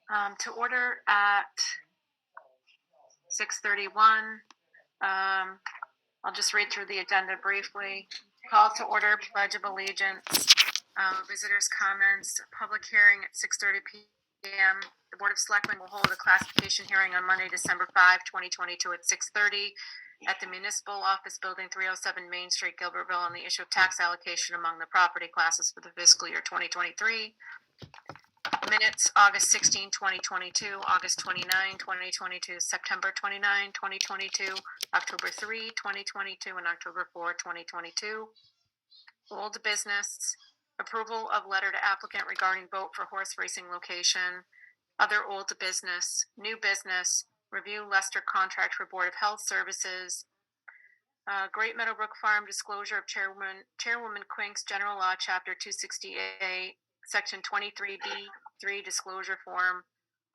To order at 6:31. I'll just read through the agenda briefly. Call to order, Pledge of Allegiance, visitors' comments, public hearing at 6:30 p.m. The Board of Selectmen will hold a classification hearing on Monday, December 5, 2022 at 6:30 at the Municipal Office Building, 307 Main Street, Gilbertville, on the issue of tax allocation among the property classes for the fiscal year 2023. Minutes, August 16, 2022, August 29, 2022, September 29, 2022, October 3, 2022, and October 4, 2022. Old business, approval of letter to applicant regarding vote for horse racing location. Other old business, new business, review Lester contract for Board of Health Services. Great Meadowbrook Farm disclosure of Chairwoman Quink's General Law, Chapter 268, Section 23B3 disclosure form.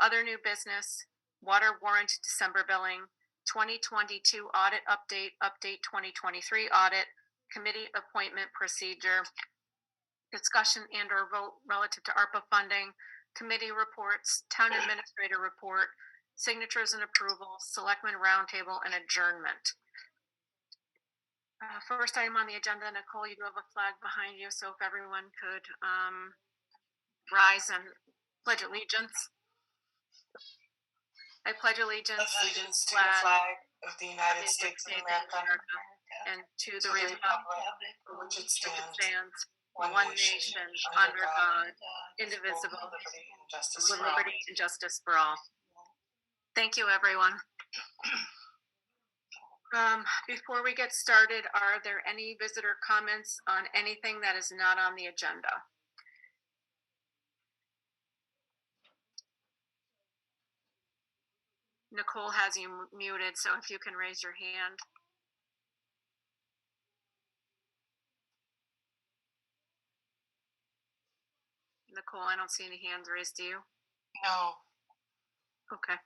Other new business, water warrant December billing, 2022 audit update 2023 audit, committee appointment procedure, discussion and or vote relative to ARPA funding, committee reports, town administrator report, signatures and approvals, selectmen roundtable, and adjournment. First item on the agenda, Nicole, you do have a flag behind you, so if everyone could rise and pledge allegiance. I pledge allegiance to the flag of the United States of America and to the republic for which it stands, one nation, under God, indivisible, with liberty and justice for all. Thank you, everyone. Before we get started, are there any visitor comments on anything that is not on the agenda? Nicole has you muted, so if you can raise your hand. Nicole, I don't see any hands raised, do you? No. Okay.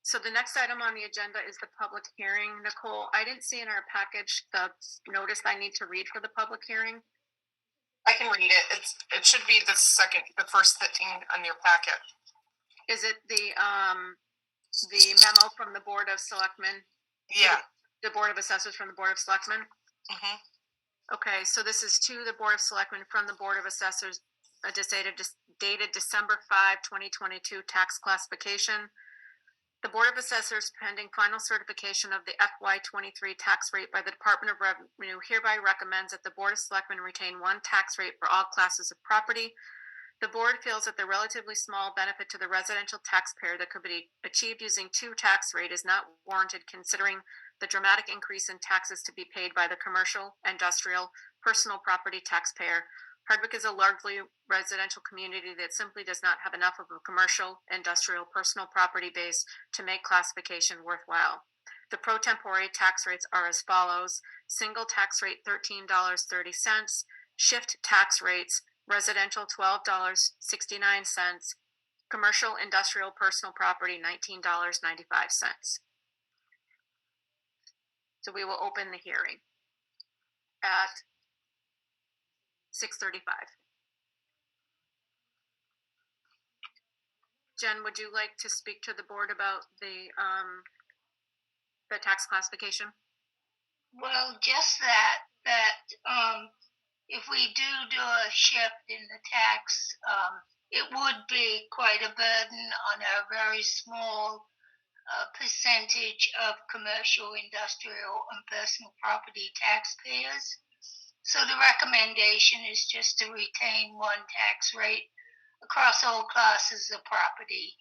So the next item on the agenda is the public hearing. Nicole, I didn't see in our package the notice I need to read for the public hearing. I can read it. It should be the first thing on your packet. Is it the memo from the Board of Selectmen? Yeah. The Board of Assessors from the Board of Selectmen? Mm-hmm. Okay, so this is to the Board of Selectmen from the Board of Assessors, dated December 5, 2022, tax classification. The Board of Assessors, pending final certification of the FY23 tax rate by the Department of Revenue, hereby recommends that the Board of Selectmen retain one tax rate for all classes of property. The board feels that the relatively small benefit to the residential taxpayer that could be achieved using two tax rate is not warranted, considering the dramatic increase in taxes to be paid by the commercial, industrial, personal property taxpayer. Hardwick is a largely residential community that simply does not have enough of a commercial, industrial, personal property base to make classification worthwhile. The pro tempore tax rates are as follows: single tax rate $13.30, shift tax rates residential $12.69, commercial, industrial, personal property $19.95. So we will open the hearing at 6:35. Jen, would you like to speak to the board about the tax classification? Well, just that if we do a shift in the tax, it would be quite a burden on a very small percentage of commercial, industrial, and personal property taxpayers. So the recommendation is just to retain one tax rate across all classes of property.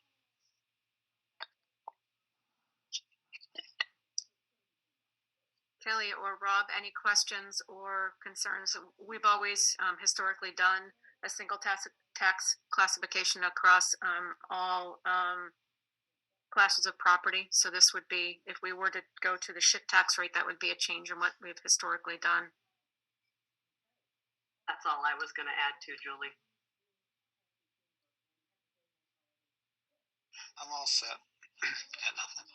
Kelly or Rob, any questions or concerns? We've always historically done a single tax classification across all classes of property. So this would be, if we were to go to the shift tax rate, that would be a change in what we've historically done. That's all I was going to add to, Julie. I'm all set. Got nothing.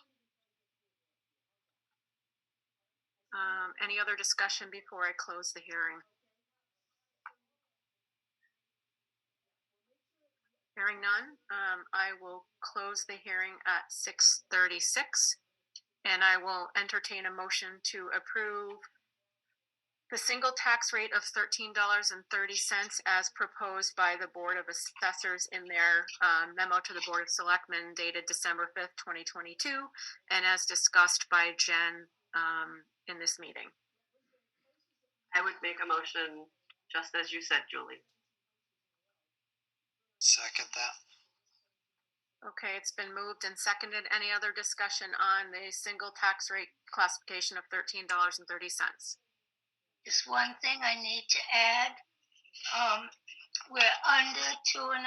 Any other discussion before I close the hearing? Hearing none, I will close the hearing at 6:36. And I will entertain a motion to approve the single tax rate of $13.30 as proposed by the Board of Assessors in their memo to the Board of Selectmen dated December 5th, 2022, and as discussed by Jen in this meeting. I would make a motion just as you said, Julie. Second that. Okay, it's been moved and seconded. Any other discussion on the single tax rate classification of $13.30? Just one thing I need to add. We're under 2.5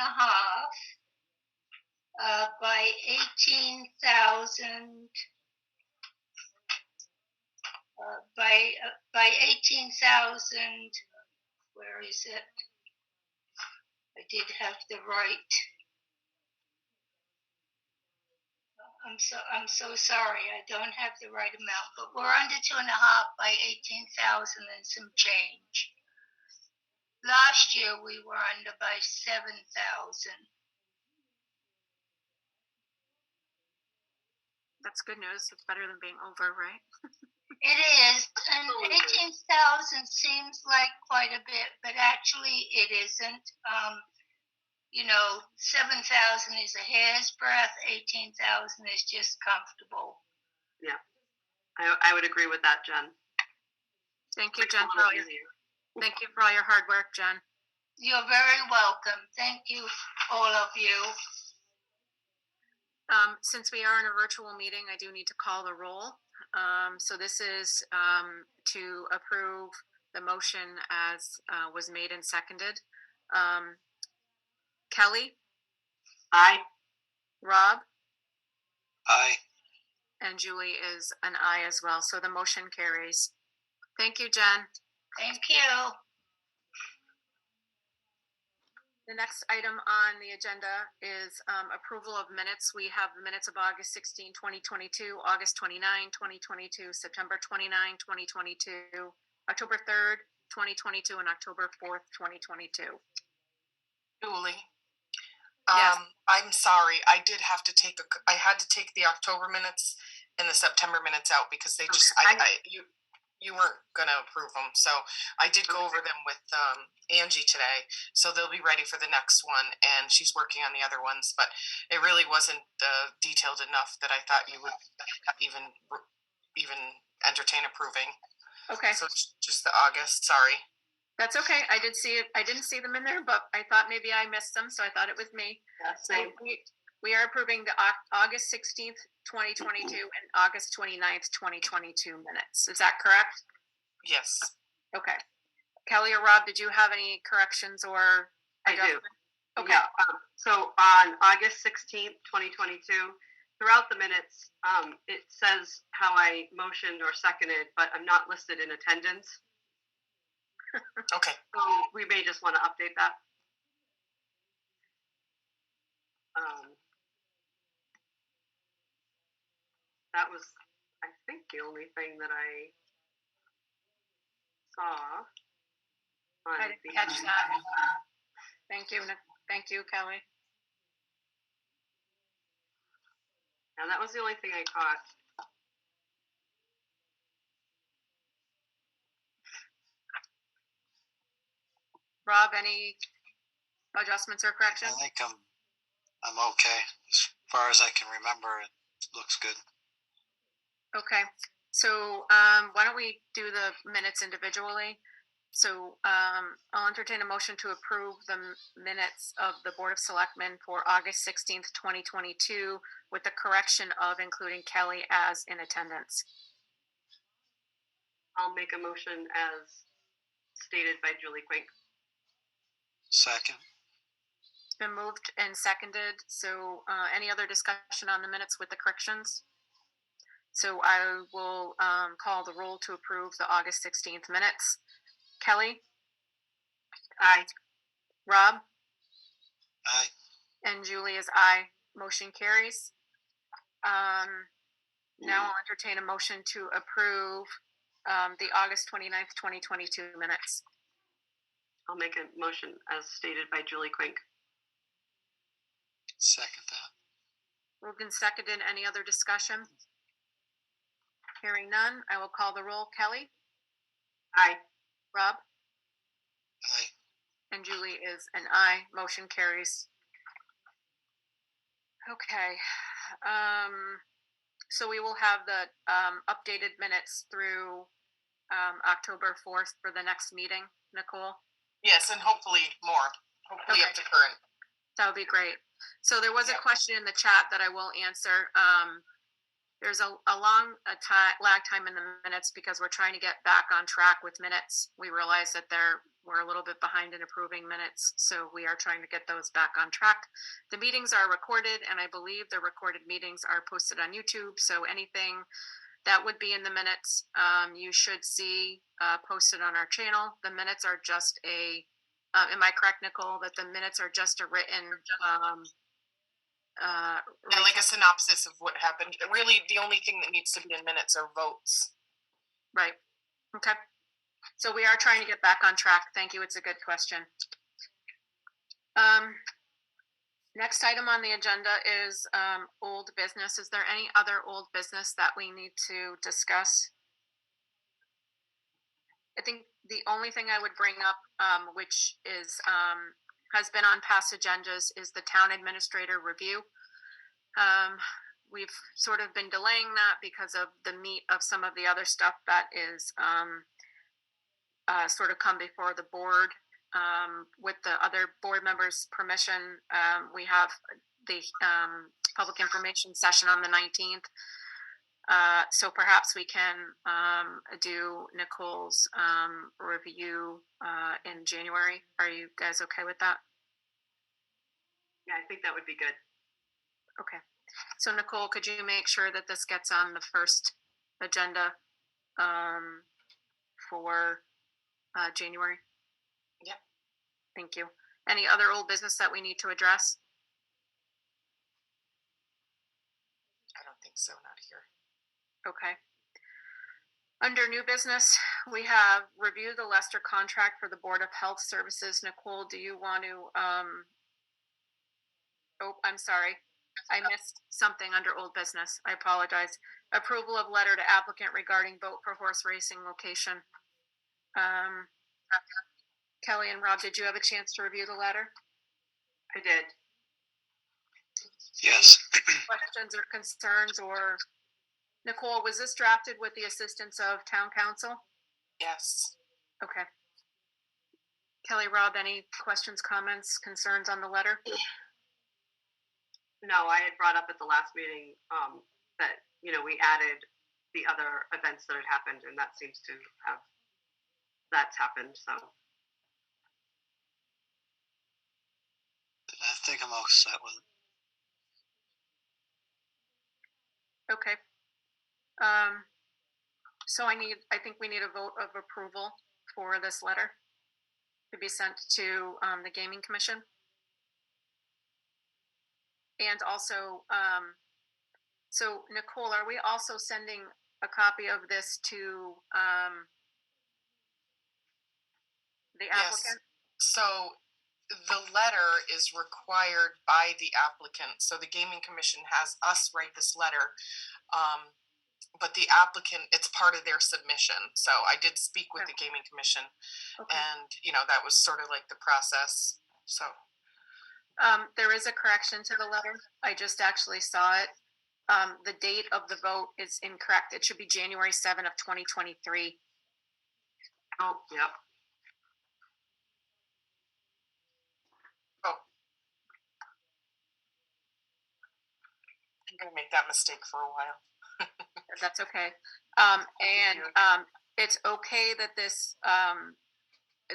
by 18,000. By 18,000. Where is it? I did have the right. I'm so sorry. I don't have the right amount, but we're under 2.5 by 18,000 and some change. Last year we were under by 7,000. That's good news. It's better than being over, right? It is, and 18,000 seems like quite a bit, but actually it isn't. 7,000 is a hair's breadth. 18,000 is just comfortable. Yeah, I would agree with that, Jen. Thank you, Makes Jen, it a for all little your, easier. thank you for all your hard work, Jen. You're very welcome. Thank you, all of you. Since we are in a virtual meeting, I do need to call the roll. So this is to approve the motion as was made and seconded. Kelly, Aye. Rob, Aye. and Julie is an aye as well. So the motion carries. Thank you, Jen. Thank you. The next item on the agenda is approval of minutes. We have the minutes of August 16, 2022, August 29, 2022, September 29, 2022, October 3rd, 2022, and October 4th, 2022. Julie. Yes. I'm sorry. I had to take the October minutes and the September minutes out because they just you weren't gonna approve them. So I did go over them with Angie today, so they'll be ready for the next one. And she's working on the other ones, but it really wasn't detailed enough that I thought you would even entertain approving. Okay. So it's just the August. Sorry. That's okay. I did see it. I didn't see them in there, but I thought maybe I missed them, so I thought it was me. So we are approving the August 16th, 2022 and August 29th, 2022 minutes. Is that correct? Yes. Okay. Kelly or Rob, did you have any corrections or I do. Okay. Yeah, so on August 16th, 2022, throughout the minutes, it says how I motioned or seconded, but I'm not listed in attendance. Okay. So we may just want to update that. That was, I think, the only thing that I saw. I didn't catch that. Thank you. Thank you, Kelly. Yeah, that was the only thing I caught. Rob, any adjustments or I corrections? think I'm okay. As far as I can remember, it looks good. Okay. So why don't we do the minutes individually? So I'll entertain a motion to approve the minutes of the Board of Selectmen for August 16th, 2022, with the correction of including Kelly as in attendance. I'll make a motion as stated by Julie Quink. Second. It's been moved and seconded. So any other discussion on the minutes with the corrections? So I will call the roll to approve the August 16th minutes. Kelly? Aye. Rob? Aye. And Julie is aye. Motion carries. Now I'll entertain a motion to approve the August 29th, 2022 minutes. I'll make a motion as stated by Julie Quink. Second that. Moved and seconded. Any other discussion? Hearing none, I will call the roll. Kelly? Aye. Rob? Aye. And Julie is an aye. Motion carries. Okay. So we will have the updated minutes through October 4th for the next meeting, Nicole? Yes, and hopefully more. Hopefully up Okay. to current. That would be great. So there was a Yep. question in the chat that I will answer. There's a long lag time in the minutes because we're trying to get back on track with minutes. We realize that we're a little bit behind in approving minutes, so we are trying to get those back on track. The meetings are recorded, and I believe the recorded meetings are posted on YouTube, so anything that would be in the minutes, you should see posted on our channel. The minutes are just am I correct, Nicole, that the minutes are just a written And like a synopsis of what happened. Really, the only thing that needs to be in minutes are votes. Right. Okay. So we are trying to get back on track. Thank you. It's a good question. Next item on the agenda is old business. Is there any other old business that we need to discuss? I think the only thing I would bring up, which is has been on past agendas, is the town administrator review. We've sort of been delaying that because of the meat of some of the other stuff that is sort of come before the board. With the other board members' permission, we have the public information session on the 19th. So perhaps we can do Nicole's review in January. Are you guys okay with that? Yeah, I think that would be good. Okay. So Nicole, could you make sure that this gets on the first agenda for January? Yep. Thank you. Any other old business that we need to address? I don't think so, not here. Okay. Under new business, we have reviewed the Lester contract for the Board of Health Services. Nicole, do you want to, oh, I'm sorry. I missed something under old business. I apologize. Approval of letter to applicant regarding vote for horse racing location. Kelly and Rob, did you have a chance to review the letter? I did. Yes. Questions or concerns? Or Nicole, was this drafted with the assistance of town council? Yes. Okay. Kelly, Rob, any questions, comments, concerns on the letter? No, I had brought up at the last meeting that, we added the other events that had happened, and that seems to have, that's happened, so. I think I'm all set with it. Okay. So I think we need a vote of approval for this letter to be sent to the Gaming Commission. And also, so Nicole, are we also sending a copy of this to the applicant? Yes. So the letter is required by the applicant. So the Gaming Commission has us write this letter. But the applicant, it's part of their submission. So I did speak with the Gaming Commission, Okay. and that was sort of like the process. So there is a correction to the letter. I just actually saw it. The date of the vote is incorrect. It should be January 7 of 2023. Oh, yep. I'm gonna make that mistake for a while. That's okay. It's okay that this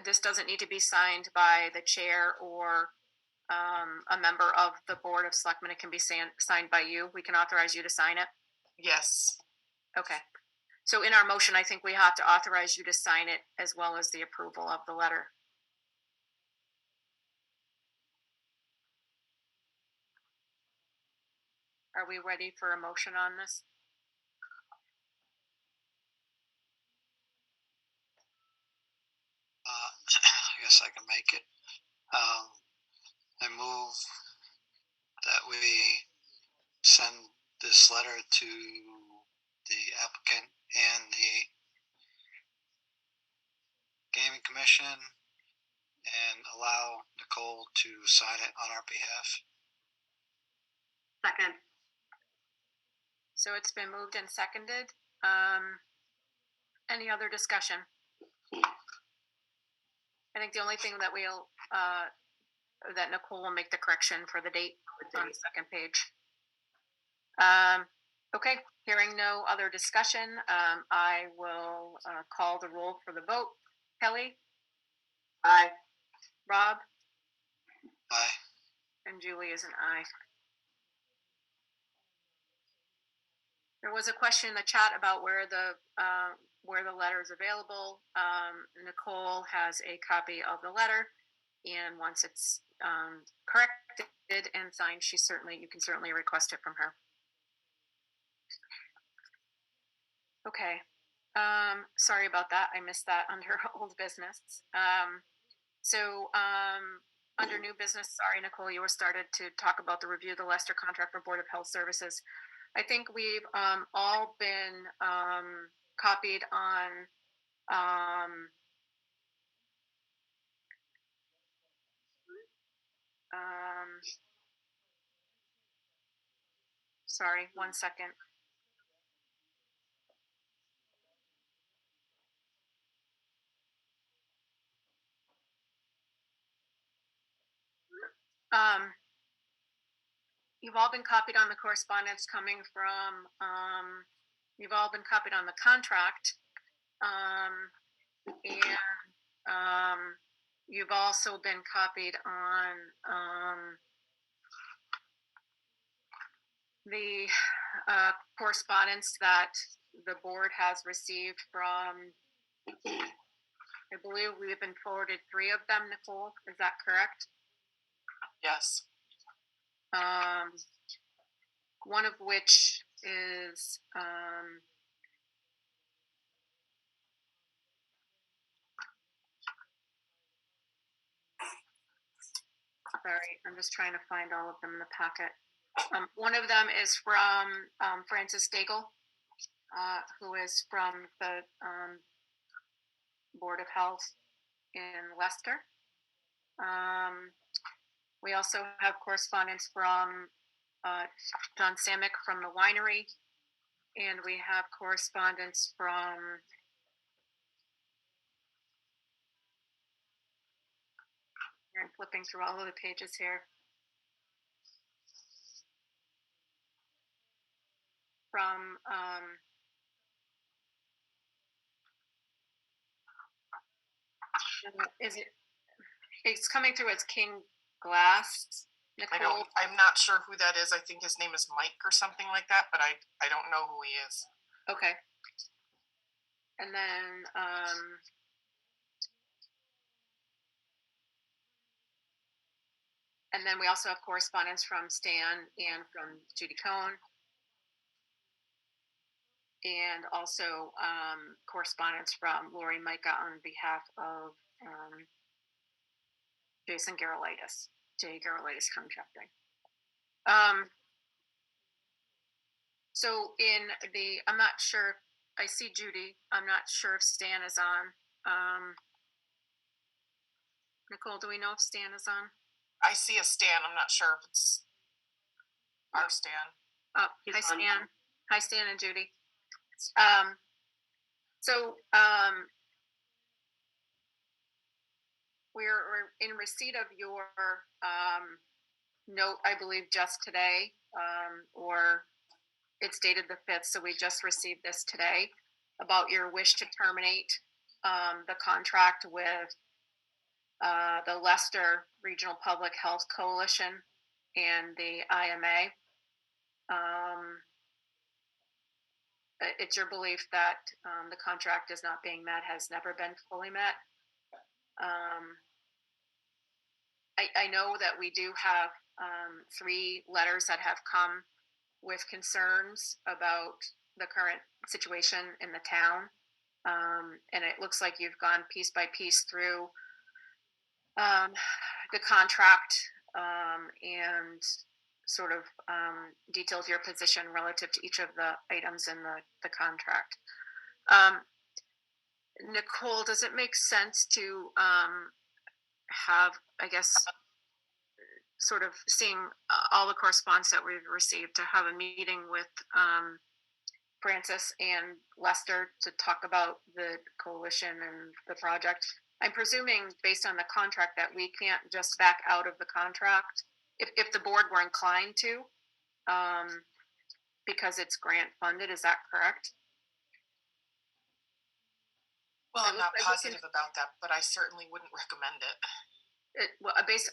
this doesn't need to be signed by the chair or a member of the Board of Selectmen. It can be signed by you. We can authorize you to sign it. Yes. Okay. So in our motion, I think we have to authorize you to sign it as well as the approval of the letter. Are we ready for a motion on this? I guess I can make it. I move that this letter to the applicant and the gaming commission and allow Nicole to sign it on our behalf. Second. So it's been moved and seconded. Any other discussion? I think the only thing that that Nicole will make the correction for the date on the second page. Okay, hearing no other discussion, I will call the roll for the vote. Kelly? Aye. Rob? Aye. And Julie is an aye. There was a question in the chat about where the letter is available. Nicole has a copy of the letter, and once it's corrected and signed, you can certainly request it from her. Okay. Sorry about that. I missed that under old business. Under new business, sorry, Nicole, you were started to talk about the review of the Leicester contract for Board of Health Services. I think we've all been copied on sorry, 1 second. You've all been copied on the correspondence coming from, you've all been copied on the contract. You've also been copied on the correspondence that the board has received from, I believe we've been forwarded 3 of them, Nicole, is that correct? Yes. One of which is sorry, I'm just trying to find all of them in the packet. One of them is from Francis Daigle, who is from the Board of Health in Leicester. We also have correspondence from John Samick from the winery, and we have correspondence from I'm flipping through all of the pages here. From it's coming through as King Glass. Nicole? I'm not sure who that is. I think his name is Mike or something like that, but I don't know who he is. Okay. And then we also have correspondence from Stan and from Judy Cohn. And also correspondence from Lori Micah on behalf of Jason Garolitis, J. Garolitis Contracting. So in the, I'm not sure, I see Judy. I'm not sure if Stan is on. Nicole, do we know if Stan is on? I see a Stan. I'm not sure if it's our Stan. Oh, hi, Stan. Hi, Stan and Judy. We're in receipt of your note, I believe, just today, or it's dated the 5th, so we just received this today about your wish to terminate the contract with the Leicester Regional Public Health Coalition and the IMA. It's your belief that the contract is not being met, has never been fully met. I know that we do have 3 letters that have come with concerns about the current situation in the town. And it looks like you've gone piece by piece through the contract and sort of details your position relative to each of the items in the contract. Nicole, does it make sense to have, I guess, sort of seeing all the correspondence that we've received, to have a meeting with Francis and Lester to talk about the coalition and the project? I'm presuming, based on the contract, that we can't just back out of the contract if the board were inclined to, because it's grant funded. Is that correct? Well, I'm not positive about that, but I certainly wouldn't recommend it.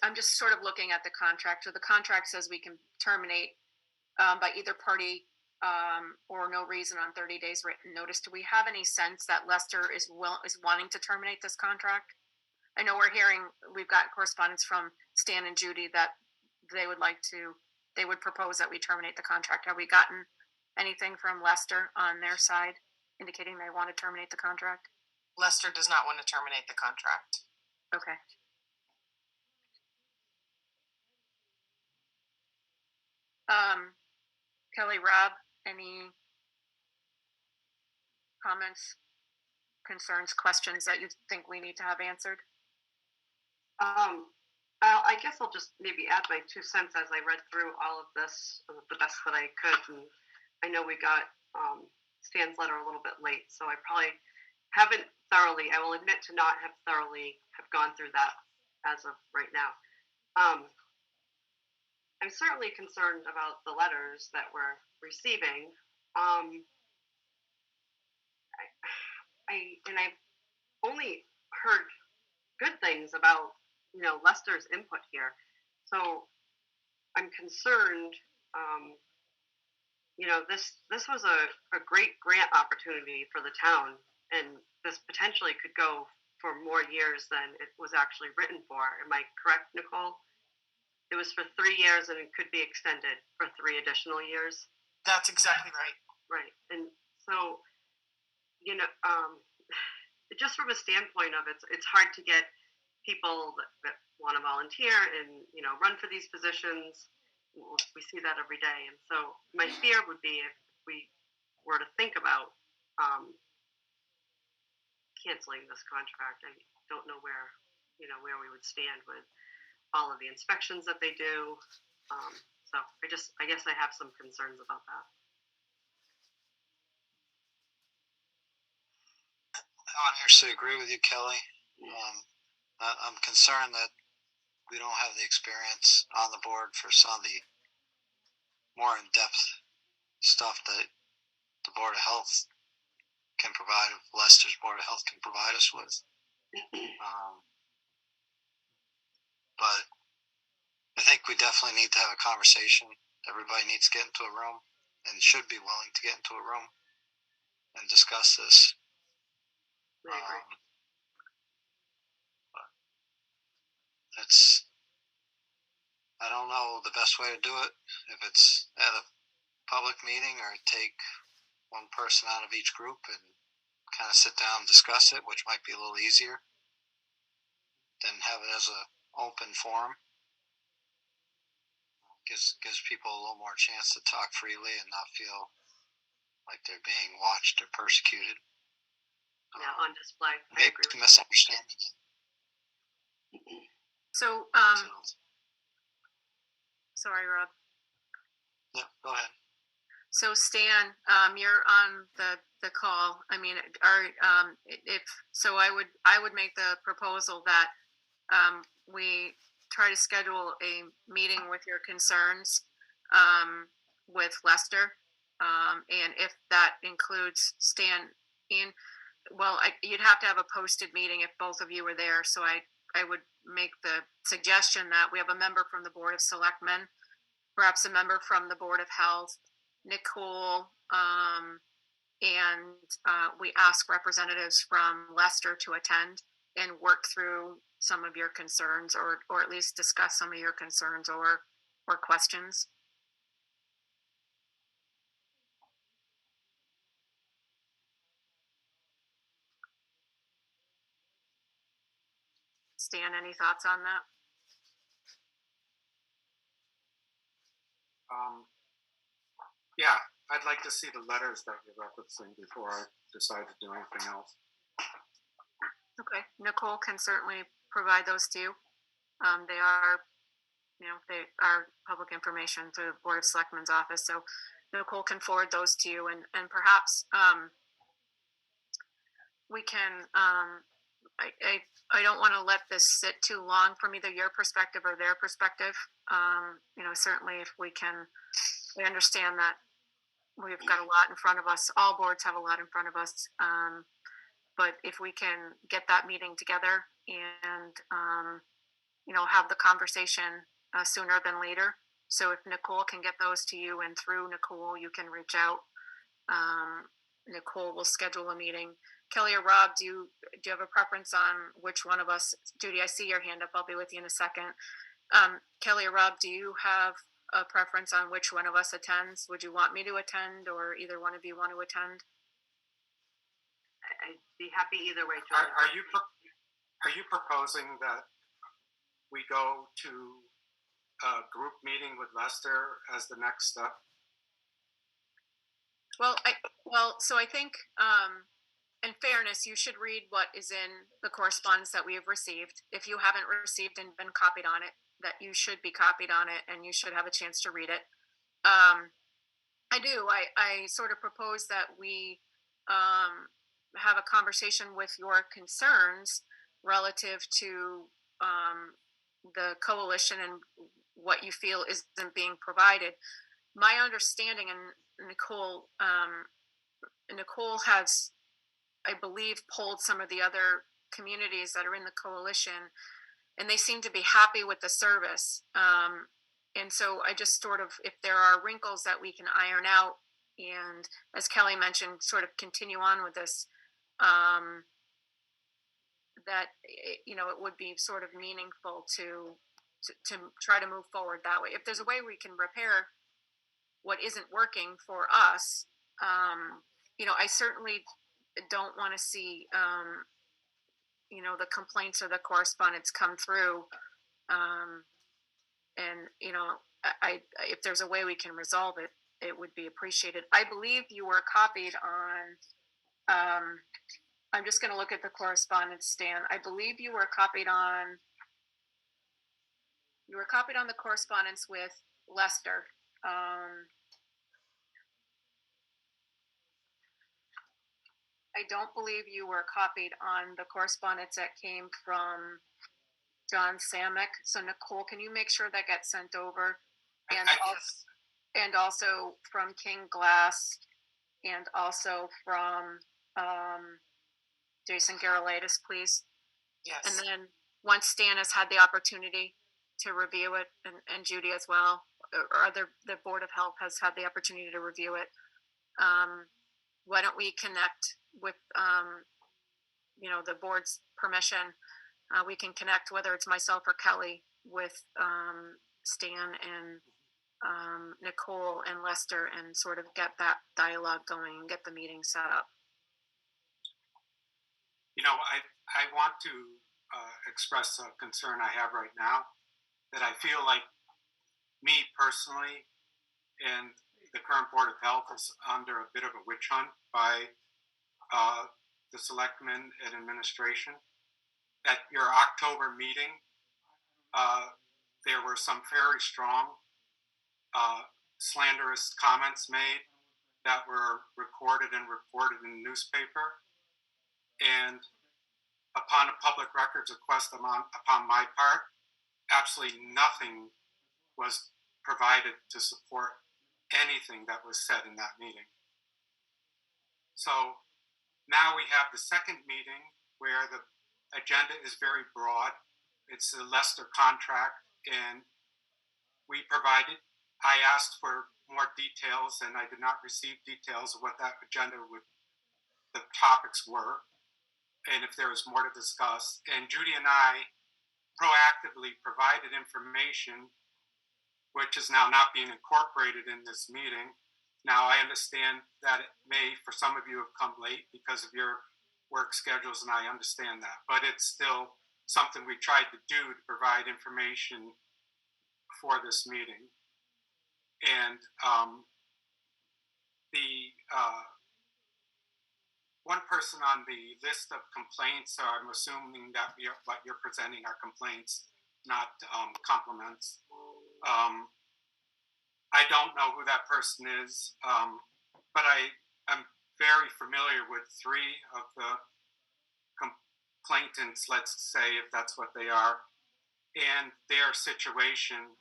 I'm just sort of looking at the contract. So the contract says we can terminate by either party or no reason on 30 days written notice. Do we have any sense that Lester is wanting to terminate this contract? I know we've got correspondence from Stan and Judy that they would propose that we terminate the contract. Have we gotten anything from Lester on their side indicating they want to terminate the contract? Lester does not want to terminate the contract. Okay. Kelly, Rob, any comments, concerns, questions that you think we need to have answered? I guess I'll just maybe add my 2 cents as I read through all of this the best that I could. And I know we got Stan's letter a little bit late, so I probably haven't thoroughly, I will admit to not have thoroughly have gone through that as of right now. I'm certainly concerned about the letters that we're receiving. I've only heard good things about, Lester's input here. So I'm concerned, this was a great grant opportunity for the town, and this potentially could go for more years than it was actually written for. Am I correct, Nicole? It was for 3 years and it could be extended for 3 additional years. That's exactly right. Right. And so, just from a standpoint of it's hard to get people that want to volunteer and, run for these positions. We see that every day. And so my fear would be if we were to think about canceling this contract, I don't know where we would stand with all of the inspections that they do. So I guess I have some concerns about that. I would actually agree with you, Kelly. I'm concerned that we don't have the experience on the board for some of the more in-depth stuff that the Board of Health can provide, Lester's Board of Health can provide us with. But I think we definitely need to have a conversation. Everybody needs to get into a room and should be willing to get into a room and discuss this. I agree. I don't know the best way to do it. If it's at a public meeting or take one person out of each group and kind of sit down and discuss it, which might be a little easier than have it as an open forum. Gives people a little more chance to talk freely and not feel like they're being watched or persecuted. Yeah, on display. Maybe misunderstanding it. So, sorry, Rob. Yeah, go ahead. So Stan, you're on the call. I mean, I would make the proposal that we try to schedule a meeting with your concerns with Lester, and if that includes Stan, Ian, well, you'd have to have a posted meeting if both of you were there. So I would make the suggestion that we have a member from the Board of Selectmen, perhaps a member from the Board of Health, Nicole, and we ask representatives from Lester to attend and work through some of your concerns, or at least discuss some of your concerns or questions. Stan, any thoughts on that? Yeah, I'd like to see the letters that you're referencing before I decide to do anything else. Okay, Nicole can certainly provide those to you. They are, they are public information through the Board of Selectmen's office, so Nicole can forward those to you, and perhaps we can. I don't want to let this sit too long from either your perspective or their perspective. Certainly if we can, I understand that we've got a lot in front of us. All boards have a lot in front of us. But if we can get that meeting together and, have the conversation sooner than later. So if Nicole can get those to you, and through Nicole, you can reach out. Nicole will schedule a meeting. Kelly or Rob, do you have a preference on which one of us? Judy, I see your hand up. I'll be with you in a second. Kelly or Rob, do you have a preference on which one of us attends? Would you want me to attend, or either one of you want to attend? I'd be happy either way. Are you proposing that we go to a group meeting with Lester as the next step? So I think, in fairness, you should read what is in the correspondence that we have received. If you haven't received and been copied on it, that you should be copied on it, and you should have a chance to read it. I do. I sort of propose that we have a conversation with your concerns relative to the coalition and what you feel isn't being provided. My understanding, and Nicole has, I believe, polled some of the other communities that are in the coalition, and they seem to be happy with the service. And so I just sort of, if there are wrinkles that we can iron out, and as Kelly mentioned, sort of continue on with this, that, it would be sort of meaningful to try to move forward that way. If there's a way we can repair what isn't working for us, I certainly don't want to see, the complaints or the correspondence come through. And, if there's a way we can resolve it, it would be appreciated. I believe you were copied on, I'm just going to look at the correspondence, Stan. I believe you were copied on the correspondence with Lester. I don't believe you were copied on the correspondence that came from John Samick. So Nicole, can you make sure that gets sent over? And also from King Glass, and also from Jason Garolitis, please. Yes. And then once Stan has had the opportunity to review it, and Judy as well, or the Board of Health has had the opportunity to review it, why don't we connect with, the board's permission? We can connect, whether it's myself or Kelly, with Stan and Nicole and Lester, and sort of get that dialogue going and get the meeting set up. I want to express a concern I have right now, that I feel like me personally and the current Board of Health is under a bit of a witch hunt by the selectmen and administration. At your October meeting, there were some very strong slanderous comments made that were recorded and reported in the newspaper. And upon a public records request upon my part, absolutely nothing was provided to support anything that was said in that meeting. So now we have the second meeting where the agenda is very broad. It's a Lester contract, and I asked for more details, and I did not receive details of what that agenda the topics were, and if there was more to discuss. And Judy and I proactively provided information, which is now not being incorporated in this meeting. Now, I understand that it may, for some of you, have come late because of your work schedules, and I understand that. But it's still something we tried to do to provide information for this meeting. And the one person on the list of complaints, so I'm assuming that what you're presenting are complaints, not compliments. I don't know who that person is, but I am very familiar with three of the complainants, let's say, if that's what they are, and their situation.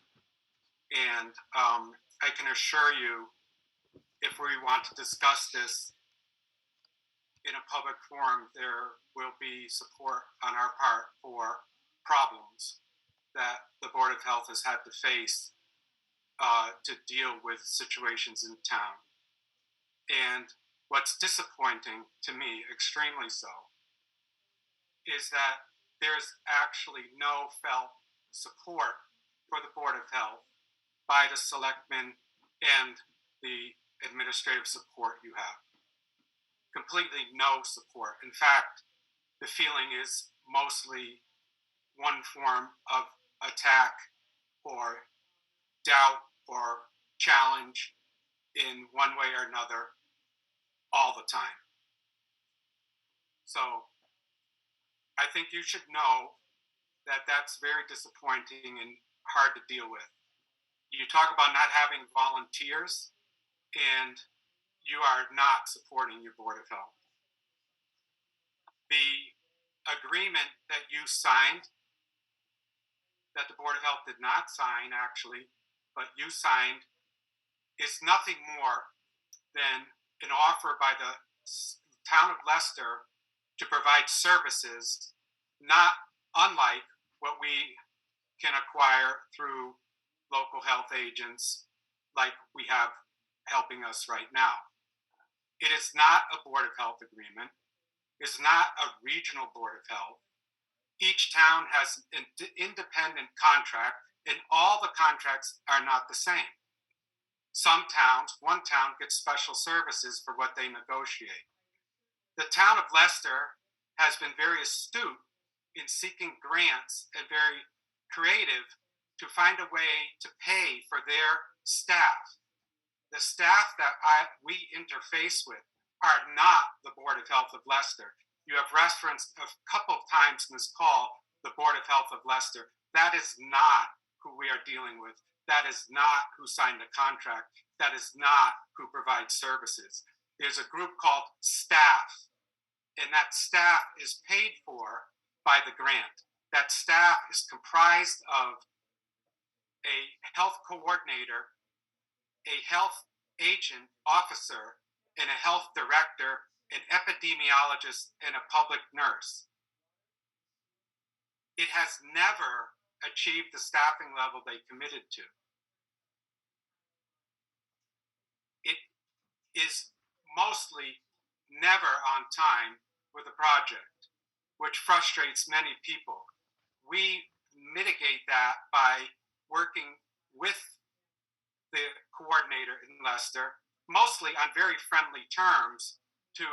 And I can assure you, if we want to discuss this in a public forum, there will be support on our part for problems that the Board of Health has had to face to deal with situations in town. And what's disappointing to me, extremely so, is that there's actually no felt support for the Board of Health by the selectmen and the administrative support you have. Completely no support. In fact, the feeling is mostly one form of attack or doubt or challenge in one way or another all the time. So I think you should know that that's very disappointing and hard to deal with. You talk about not having volunteers, and you are not supporting your Board of Health. The agreement that you signed, that the Board of Health did not sign actually, but you signed, is nothing more than an offer by the town of Leicester to provide services not unlike what we can acquire through local health agents like we have helping us right now. It is not a Board of Health agreement. It is not a regional Board of Health. Each town has an independent contract, and all the contracts are not the same. Some towns, one town gets special services for what they negotiate. The town of Leicester has been very astute in seeking grants and very creative to find a way to pay for their staff. The staff that we interface with are not the Board of Health of Leicester. You have referenced a couple of times in this call the Board of Health of Leicester. That is not who we are dealing with. That is not who signed the contract. That is not who provides services. There's a group called staff, and that staff is paid for by the grant. That staff is comprised of a health coordinator, a health agent officer, and a health director, an epidemiologist, and a public nurse. It has never achieved the staffing level they committed to. It is mostly never on time with a project, which frustrates many people. We mitigate that by working with the coordinator in Leicester, mostly on very friendly terms, to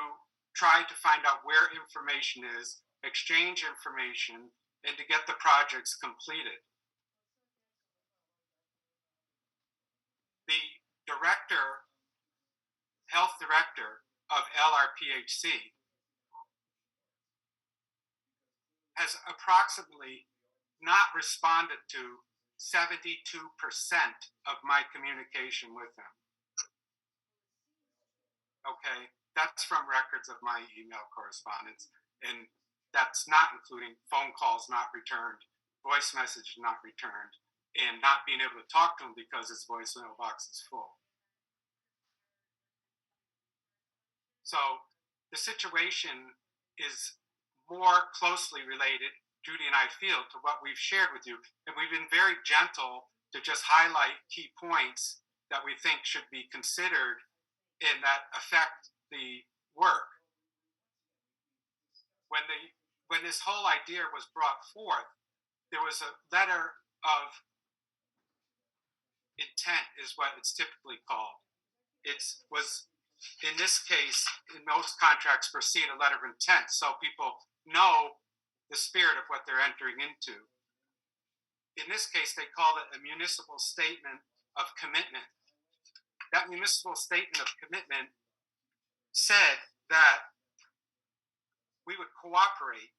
try to find out where information is, exchange information, and to get the projects completed. The health director of LRPHC has approximately not responded to 72% of my communication with him. Okay, that's from records of my email correspondence, and that's not including phone calls not returned, voice messages not returned, and not being able to talk to him because his voicemail box is full. So the situation is more closely related, Judy and I feel, to what we've shared with you. And we've been very gentle to just highlight key points that we think should be considered and that affect the work. When this whole idea was brought forth, there was a letter of intent, is what it's typically called. It was, in this case, in most contracts, precede a letter of intent, so people know the spirit of what they're entering into. In this case, they called it a municipal statement of commitment. that municipal statement of commitment said that we would cooperate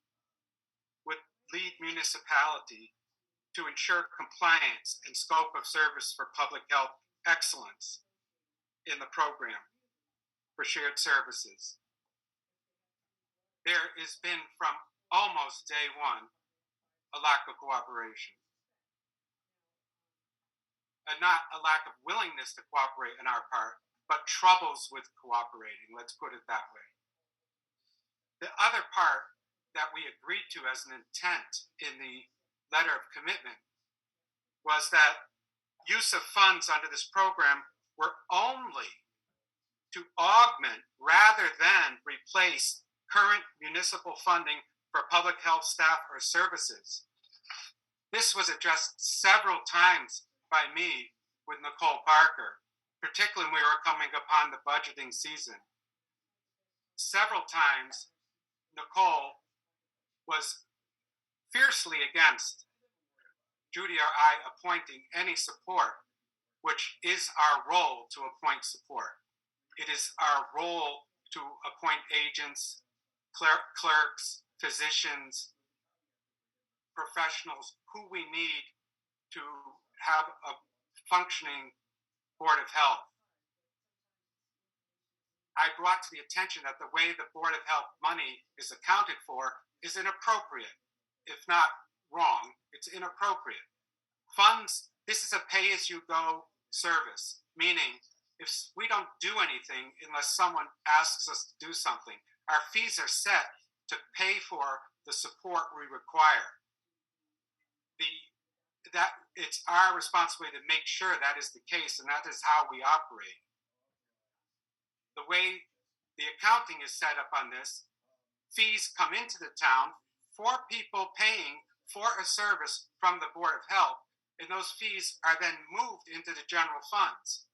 with lead municipality to ensure compliance and scope of service for public health excellence in the program for shared services. There has been from almost day one a lack of cooperation. And not a lack of willingness to cooperate on our part, but troubles with cooperating, let's put it that way. The other part that we agreed to as an intent in the letter of commitment was that use of funds under this program were only to augment rather than replace current municipal funding for public health staff or services. This was addressed several times by me with Nicole Parker, particularly when we were coming upon the budgeting season. Several times, Nicole was fiercely against Judy or I appointing any support, which is our role to appoint support. It is our role to appoint agents, clerks, physicians, professionals who we need to have a functioning Board of Health. I brought to the attention that the way the Board of Health money is accounted for is inappropriate, if not wrong, it's inappropriate. Funds, this is a pay-as-you-go service, meaning if we don't do anything unless someone asks us to do something, our fees are set to pay for the support we require. That it's our responsibility to make sure that is the case, and that is how we operate. The way the accounting is set up on this, fees come into the town for people paying for a service from the Board of Health, and those fees are then moved into the general funds.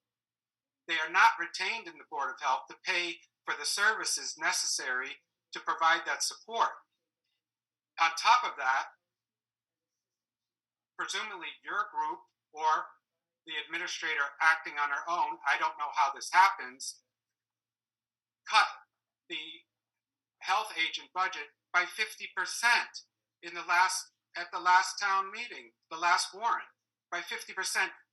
They are not retained in the Board of Health to pay for the services necessary to provide that support. On top of that, presumably your group or the administrator acting on her own, I don't know how this happens, cut the health agent budget by 50% at the last town meeting, the last warrant, by 50%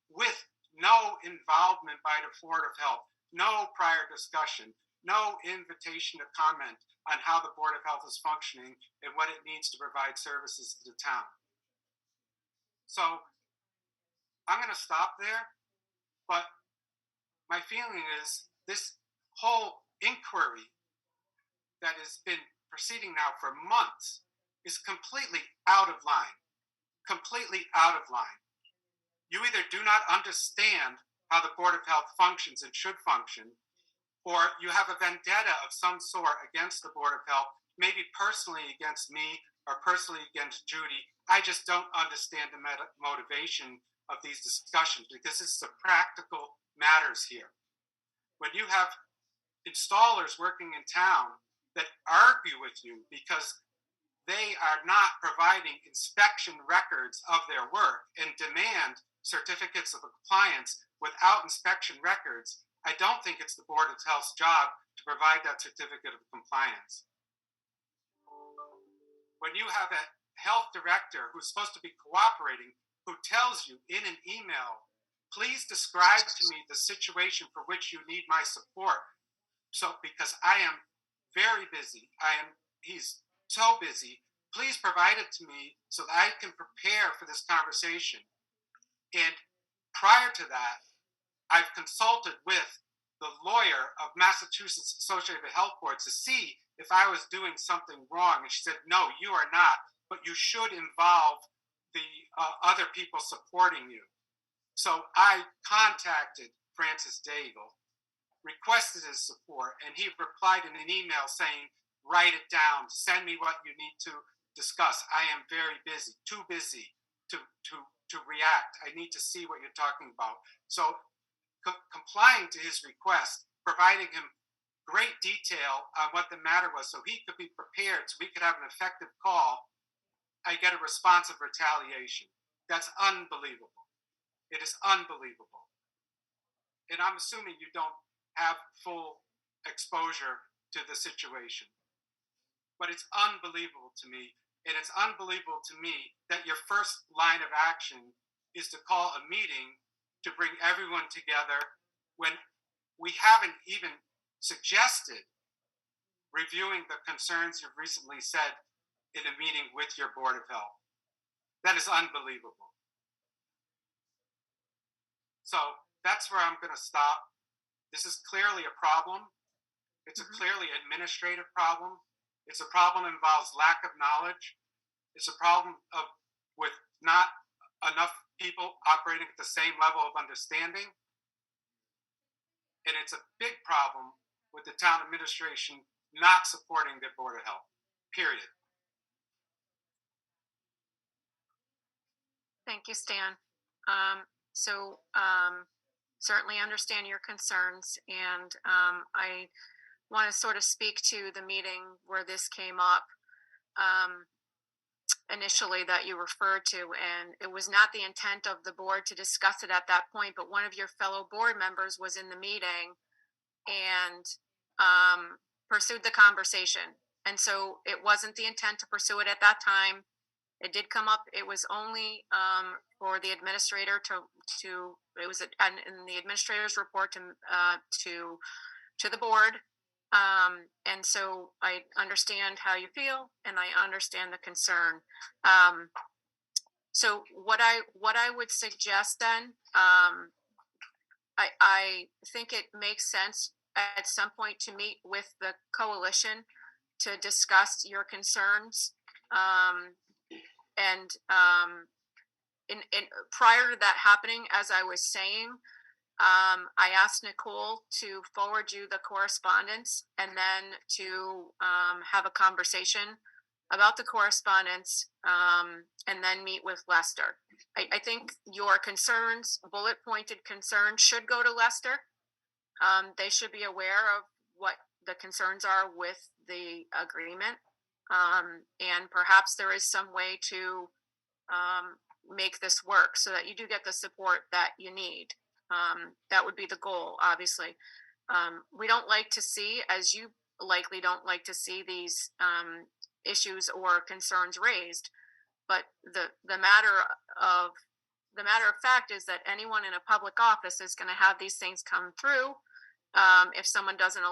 with no involvement by the Board of Health, no prior discussion, no invitation to comment on how the Board of Health is functioning and what it needs to provide services to the town. So I'm going to stop there, but my feeling is this whole inquiry that has been proceeding now for months is completely out of line, completely out of line. You either do not understand how the Board of Health functions and should function, or you have a vendetta of some sort against the Board of Health, maybe personally against me or personally against Judy. I just don't understand the motivation of these discussions because this is a practical matters here. When you have installers working in town that argue with you because they are not providing inspection records of their work and demand certificates of compliance without inspection records, I don't think it's the Board of Health's job to provide that certificate of compliance. When you have a health director who's supposed to be cooperating, who tells you in an email, please describe to me the situation for which you need my support. So, because I am very busy, he's so busy, please provide it to me so that I can prepare for this conversation. And prior to that, I've consulted with the lawyer of Massachusetts Associated Health Boards to see if I was doing something wrong. And she said, no, you are not, but you should involve the other people supporting you. So I contacted Francis Daigle, requested his support, and he replied in an email saying, write it down, send me what you need to discuss. I am very busy, too busy to react. I need to see what you're talking about. So complying to his request, providing him great detail on what the matter was so he could be prepared, so we could have an effective call, I get a response of retaliation. That's unbelievable. It is unbelievable. and I'm assuming you don't have full exposure to the situation. But it's unbelievable to me, and it's unbelievable to me that your first line of action is to call a meeting to bring everyone together when we haven't even suggested reviewing the concerns you've recently said in a meeting with your Board of Health. That is unbelievable. So that's where I'm going to stop. This is clearly a problem. It's a clearly administrative problem. It's a problem that involves lack of knowledge. It's a problem with not enough people operating at the same level of understanding. And it's a big problem with the town administration not supporting their Board of Health, period. Thank you, Stan. Certainly understand your concerns, and I want to sort of speak to the meeting where this came up initially that you referred to, and it was not the intent of the board to discuss it at that point, but one of your fellow board members was in the meeting and pursued the conversation. And so it wasn't the intent to pursue it at that time. It did come up. It was only for the administrator to it was in the administrator's report to the board. And so I understand how you feel, and I understand the concern. So what I would suggest then, I think it makes sense at some point to meet with the coalition to discuss your concerns. And prior to that happening, as I was saying, I asked Nicole to forward you the correspondence and then to have a conversation about the correspondence and then meet with Lester. I think your concerns, bullet pointed concerns, should go to Lester. They should be aware of what the concerns are with the agreement. And perhaps there is some way to make this work so that you do get the support that you need. That would be the goal, obviously. We don't like to see, as you likely don't like to see, these issues or concerns raised. But the matter of fact is that anyone in a public office is going to have these things come through. If someone doesn't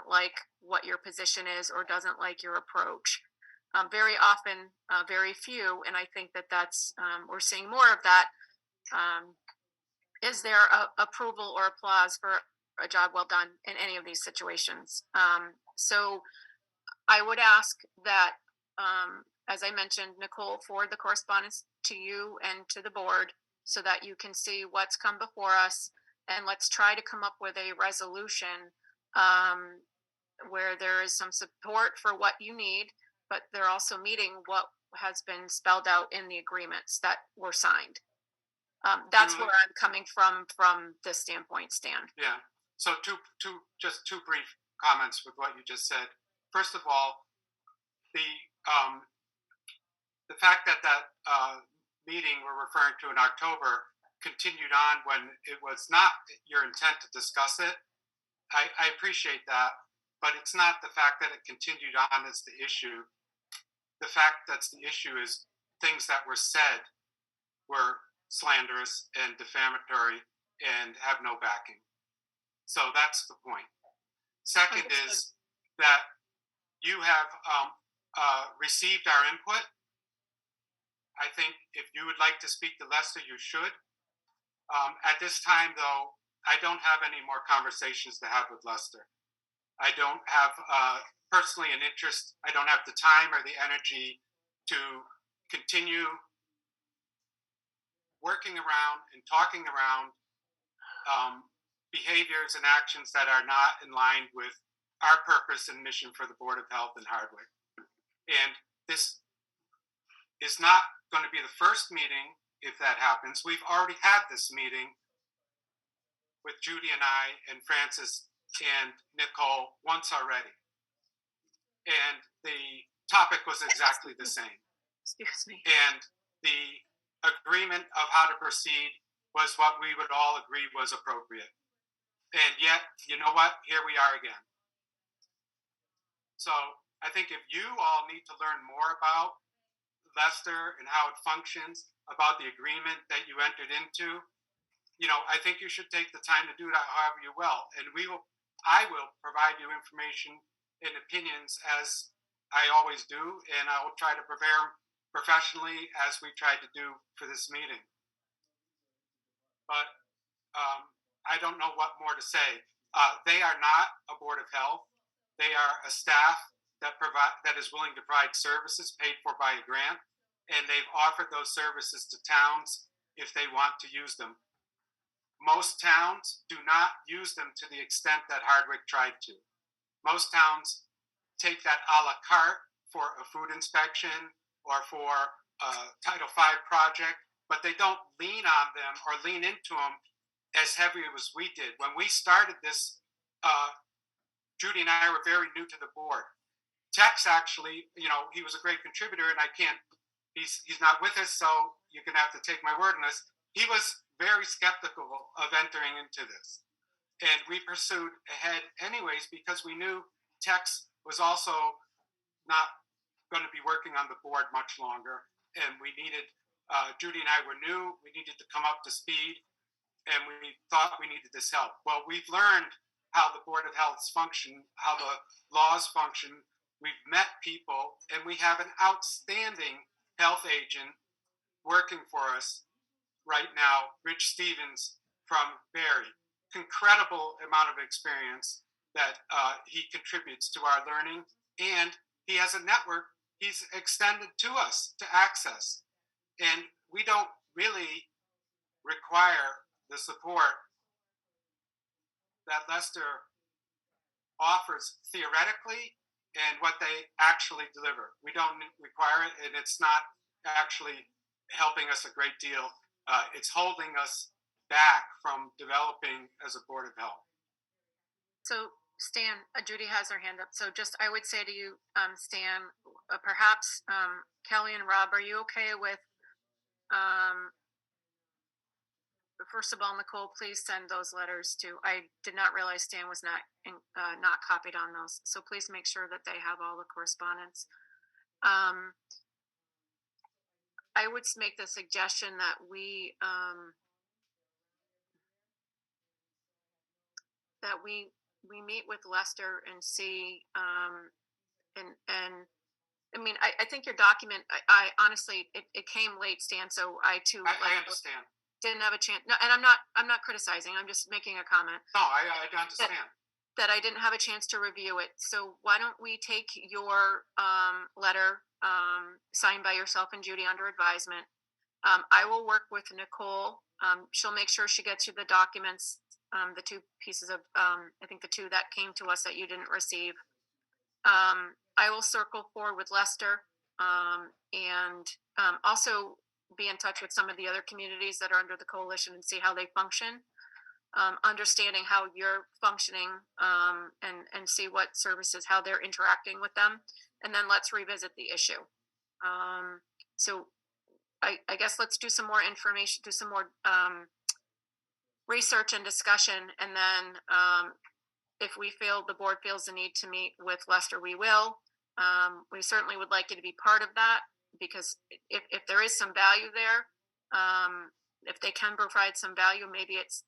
like what your position is or doesn't like your approach. Very often, very few, and I think that's we're seeing more of that. Is there approval or applause for a job well done in any of these situations? So I would ask that, as I mentioned, Nicole, forward the correspondence to you and to the board so that you can see what's come before us. And let's try to come up with a resolution where there is some support for what you need, but they're also meeting what has been spelled out in the agreements that were signed. That's where I'm coming from this standpoint, Stan. Yeah. So two brief comments with what you just said. First of all, the fact that meeting we're referring to in October continued on when it was not your intent to discuss it. I appreciate that, but it's not the fact that it continued on as the issue. The fact that's the issue is things that were said were slanderous and defamatory and have no backing. So that's the point. Second is that you have received our input. I think if you would like to speak to Lester, you should. At this time, though, I don't have any more conversations to have with Lester. I don't have personally an interest. I don't have the time or the energy to continue working around and talking around behaviors and actions that are not in line with our purpose and mission for the Board of Health in Hardwick. And this is not going to be the first meeting if that happens. We've already had this meeting with Judy and I and Francis and Nicole once already. And the topic was exactly the same. Excuse me. And the agreement of how to proceed was what we would all agree was appropriate. And yet, you know what? Here we are again. So I think if you all need to learn more about Lester and how it functions, about the agreement that you entered into, I think you should take the time to do that however you will. And I will provide you information and opinions as I always do, and I will try to prepare professionally as we tried to do for this meeting. But I don't know what more to say. They are not a Board of Health. They are a staff that is willing to provide services paid for by a grant, and they've offered those services to towns if they want to use them. Most towns do not use them to the extent that Hardwick tried to. Most towns take that a la carte for a food inspection or for a Title V project, but they don't lean on them or lean into them as heavy as we did. When we started this, Judy and I were very new to the board. Tex actually, he was a great contributor, and he's not with us, so you're going to have to take my word on this. He was very skeptical of entering into this. And we pursued ahead anyways because we knew Tex was also not going to be working on the board much longer. And we needed, Judy and I were new, we needed to come up to speed, and we thought we needed this help. Well, we've learned how the Board of Health function, how the laws function. We've met people, and we have an outstanding health agent working for us right now, Rich Stevens from Barry. Incredible amount of experience that he contributes to our learning, and he has a network he's extended to us to access. And we don't really require the support that Lester offers theoretically and what they actually deliver. We don't require it, and it's not actually helping us a great deal. It's holding us back from developing as a Board of Health. So Stan, Judy has her hand up. So I would say to you, Stan, perhaps Kelly and Rob, are you okay with, first of all, Nicole, please send those letters to, I did not realize Stan was not copied on those. So please make sure that they have all the correspondence. I would make the suggestion that we meet with Lester and see, and I mean, I think your document, I honestly, it came late, Stan, so I too I understand. Didn't have a chance. No, and I'm not criticizing. I'm just making a comment. No, I understand. That I didn't have a chance to review it. So why don't we take your letter signed by yourself and Judy under advisement. I will work with Nicole. She'll make sure she gets you the documents, the two pieces of, I think the two that came to us that you didn't receive. I will circle forward with Lester and also be in touch with some of the other communities that are under the coalition and see how they function. Understanding how you're functioning and see what services, how they're interacting with them. And then let's revisit the issue. So I guess let's do some more information, do some more research and discussion. And then if we feel the board feels the need to meet with Lester, we will. We certainly would like you to be part of that because if there is some value there, if they can provide some value, maybe it's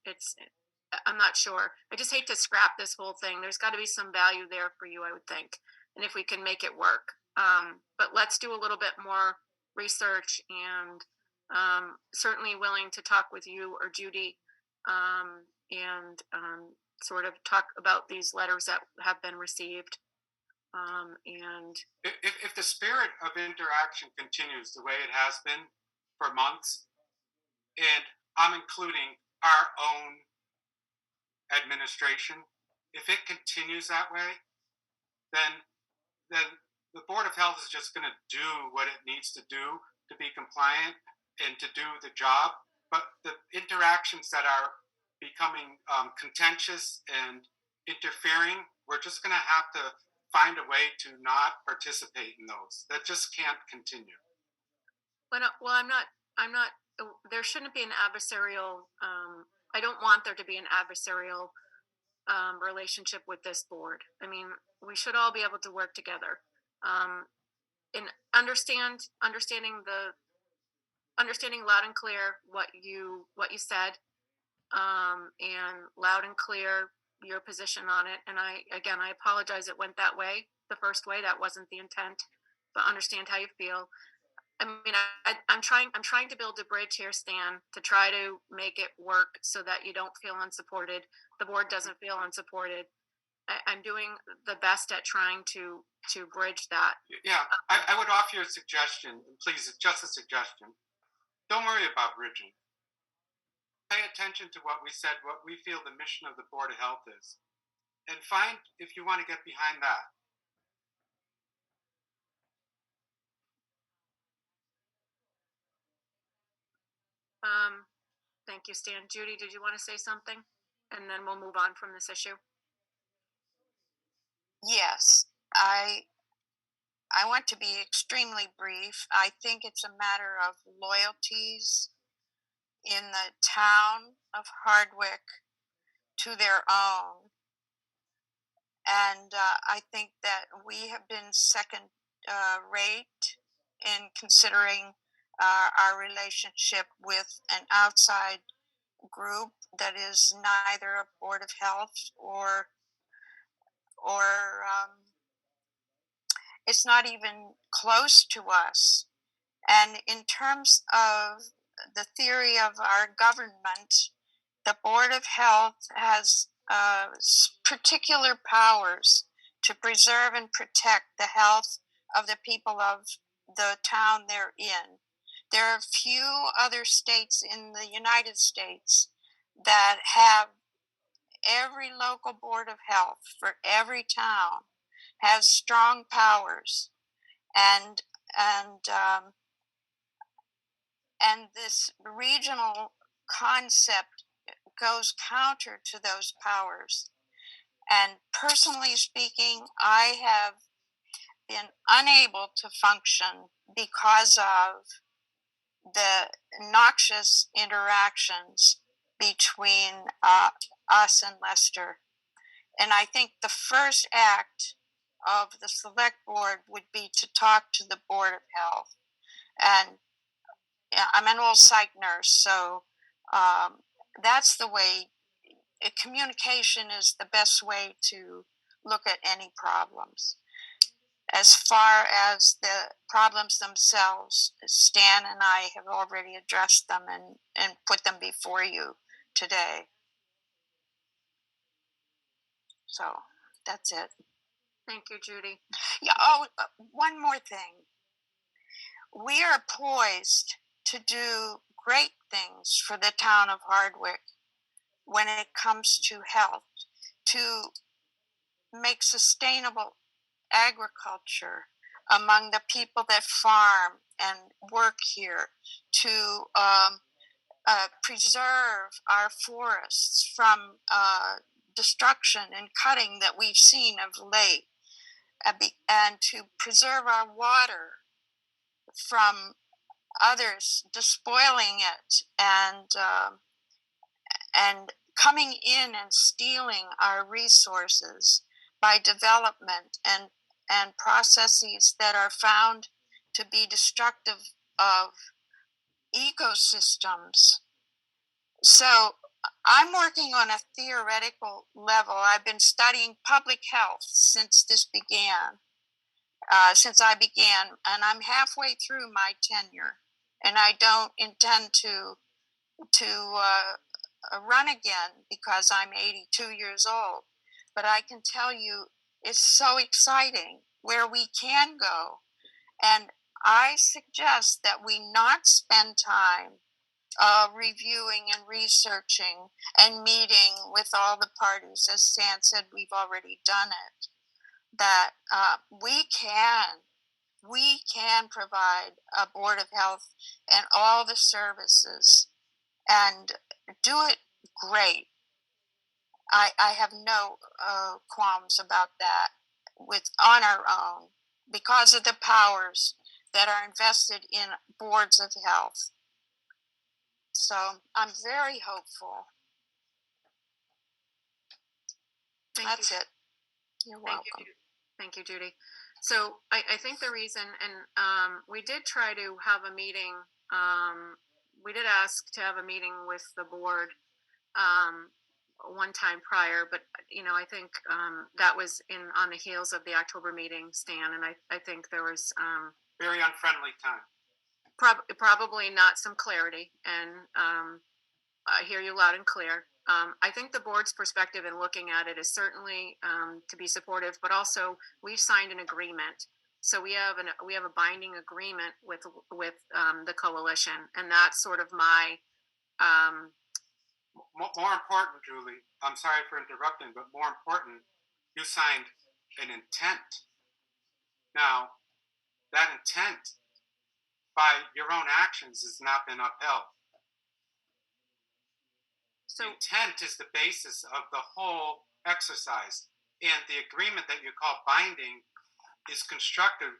I'm not sure. I just hate to scrap this whole thing. There's got to be some value there for you, I would think. And if we can make it work. But let's do a little bit more research and certainly willing to talk with you or Judy and sort of talk about these letters that have been received. And if the spirit of interaction continues the way it has been for months, and I'm including our own administration, if it continues that way, then the Board of Health is just going to do what it needs to do to be compliant and to do the job. But the interactions that are becoming contentious and interfering, we're just going to have to find a way to not participate in those. That just can't continue. Well, I'm not, there shouldn't be an adversarial, I don't want there to be an adversarial relationship with this board. I mean, we should all be able to work together. And understanding loud and clear what you said, and loud and clear your position on it. And I apologize it went that way the first way. That wasn't the intent, but understand how you feel. I mean, I'm trying to build a bridge here, Stan, to try to make it work so that you don't feel unsupported. The board doesn't feel unsupported. I'm doing the best at trying to bridge that. Yeah, I would offer you a suggestion, please, it's just a suggestion. Don't worry about bridging. Pay attention to what we said, what we feel the mission of the Board of Health is, and find if you want to get behind that. Thank you, Stan. Judy, did you want to say something? And then we'll move on from this issue. Yes, I want to be extremely brief. I think it's a matter of loyalties in the town of Hardwick to their own. And I think that we have been second rate in considering our relationship with an outside group that is neither a Board of Health or it's not even close to us. And in terms of the theory of our government, the Board of Health has particular powers to preserve and protect the health of the people of the town they're in. There are few other states in the United States that have every local Board of Health for every town has strong powers, and this regional concept goes counter to those powers. And personally speaking, I have been unable to function because of the noxious interactions between us and Lester. And I think the first act of the select board would be to talk to the Board of Health. And I'm an old psych nurse, so that's the way. Communication is the best way to look at any problems. As far as the problems themselves, Stan and I have already addressed them and put them before you today. So that's it. Thank you, Judy. Yeah. Oh, one more thing. We are poised to do great things for the town of Hardwick when it comes to health, to make sustainable agriculture among the people that farm and work here, to preserve our forests from destruction and cutting that we've seen of late, and to preserve our water from others despoiling it and coming in and stealing our resources by development and processes that are found to be destructive of ecosystems. So I'm working on a theoretical level. I've been studying public health since I began, and I'm halfway through my tenure, and I don't intend to run again because I'm 82 years old. But I can tell you it's so exciting where we can go. And I suggest that we not spend time reviewing and researching and meeting with all the parties. As Stan said, we've already done it. That we can provide a Board of Health and all the services and do it great. I have no qualms about that on our own because of the powers that are invested in boards of health. So I'm very hopeful. Thank That's you. it. You're Thank you, welcome. Thank you, Judy. So I think the reason, and we did try to have a meeting, we did ask to have a meeting with the board one time prior, but I think that was on the heels of the October meeting, Stan, and I think there was Very unfriendly time. probably not some clarity, and I hear you loud and clear. I think the board's perspective in looking at it is certainly to be supportive, but also we've signed an agreement. So we have a binding agreement with the coalition, and that's sort of my More important, Julie, I'm sorry for interrupting, but more important, you signed an intent. Now, that intent by your own actions has not been upheld. so The intent is the basis of the whole exercise, and the agreement that you call binding is constructed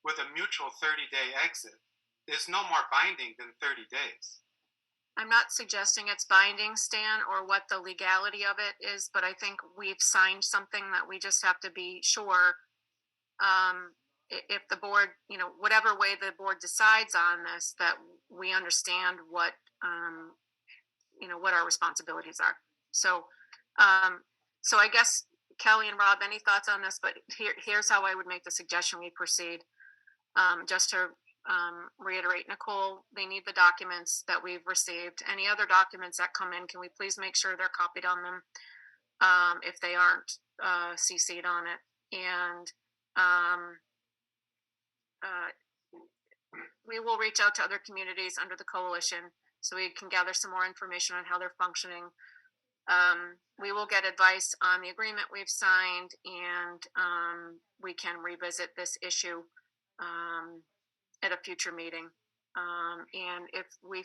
with a mutual 30-day exit. There's no more binding than 30 days. I'm not suggesting it's binding, Stan, or what the legality of it is, but I think we've signed something that we just have to be sure. If the board, whatever way the board decides on this, that we understand what our responsibilities are. So I guess Kelly and Rob, any thoughts on this? But here's how I would make the suggestion we proceed. Just to reiterate, Nicole, they need the documents that we've received. Any other documents that come in, can we please make sure they're copied on them if they aren't CC'd on it? And we will reach out to other communities under the coalition so we can gather some more information on how they're functioning. We will get advice on the agreement we've signed, and we can revisit this issue at a future meeting. And if we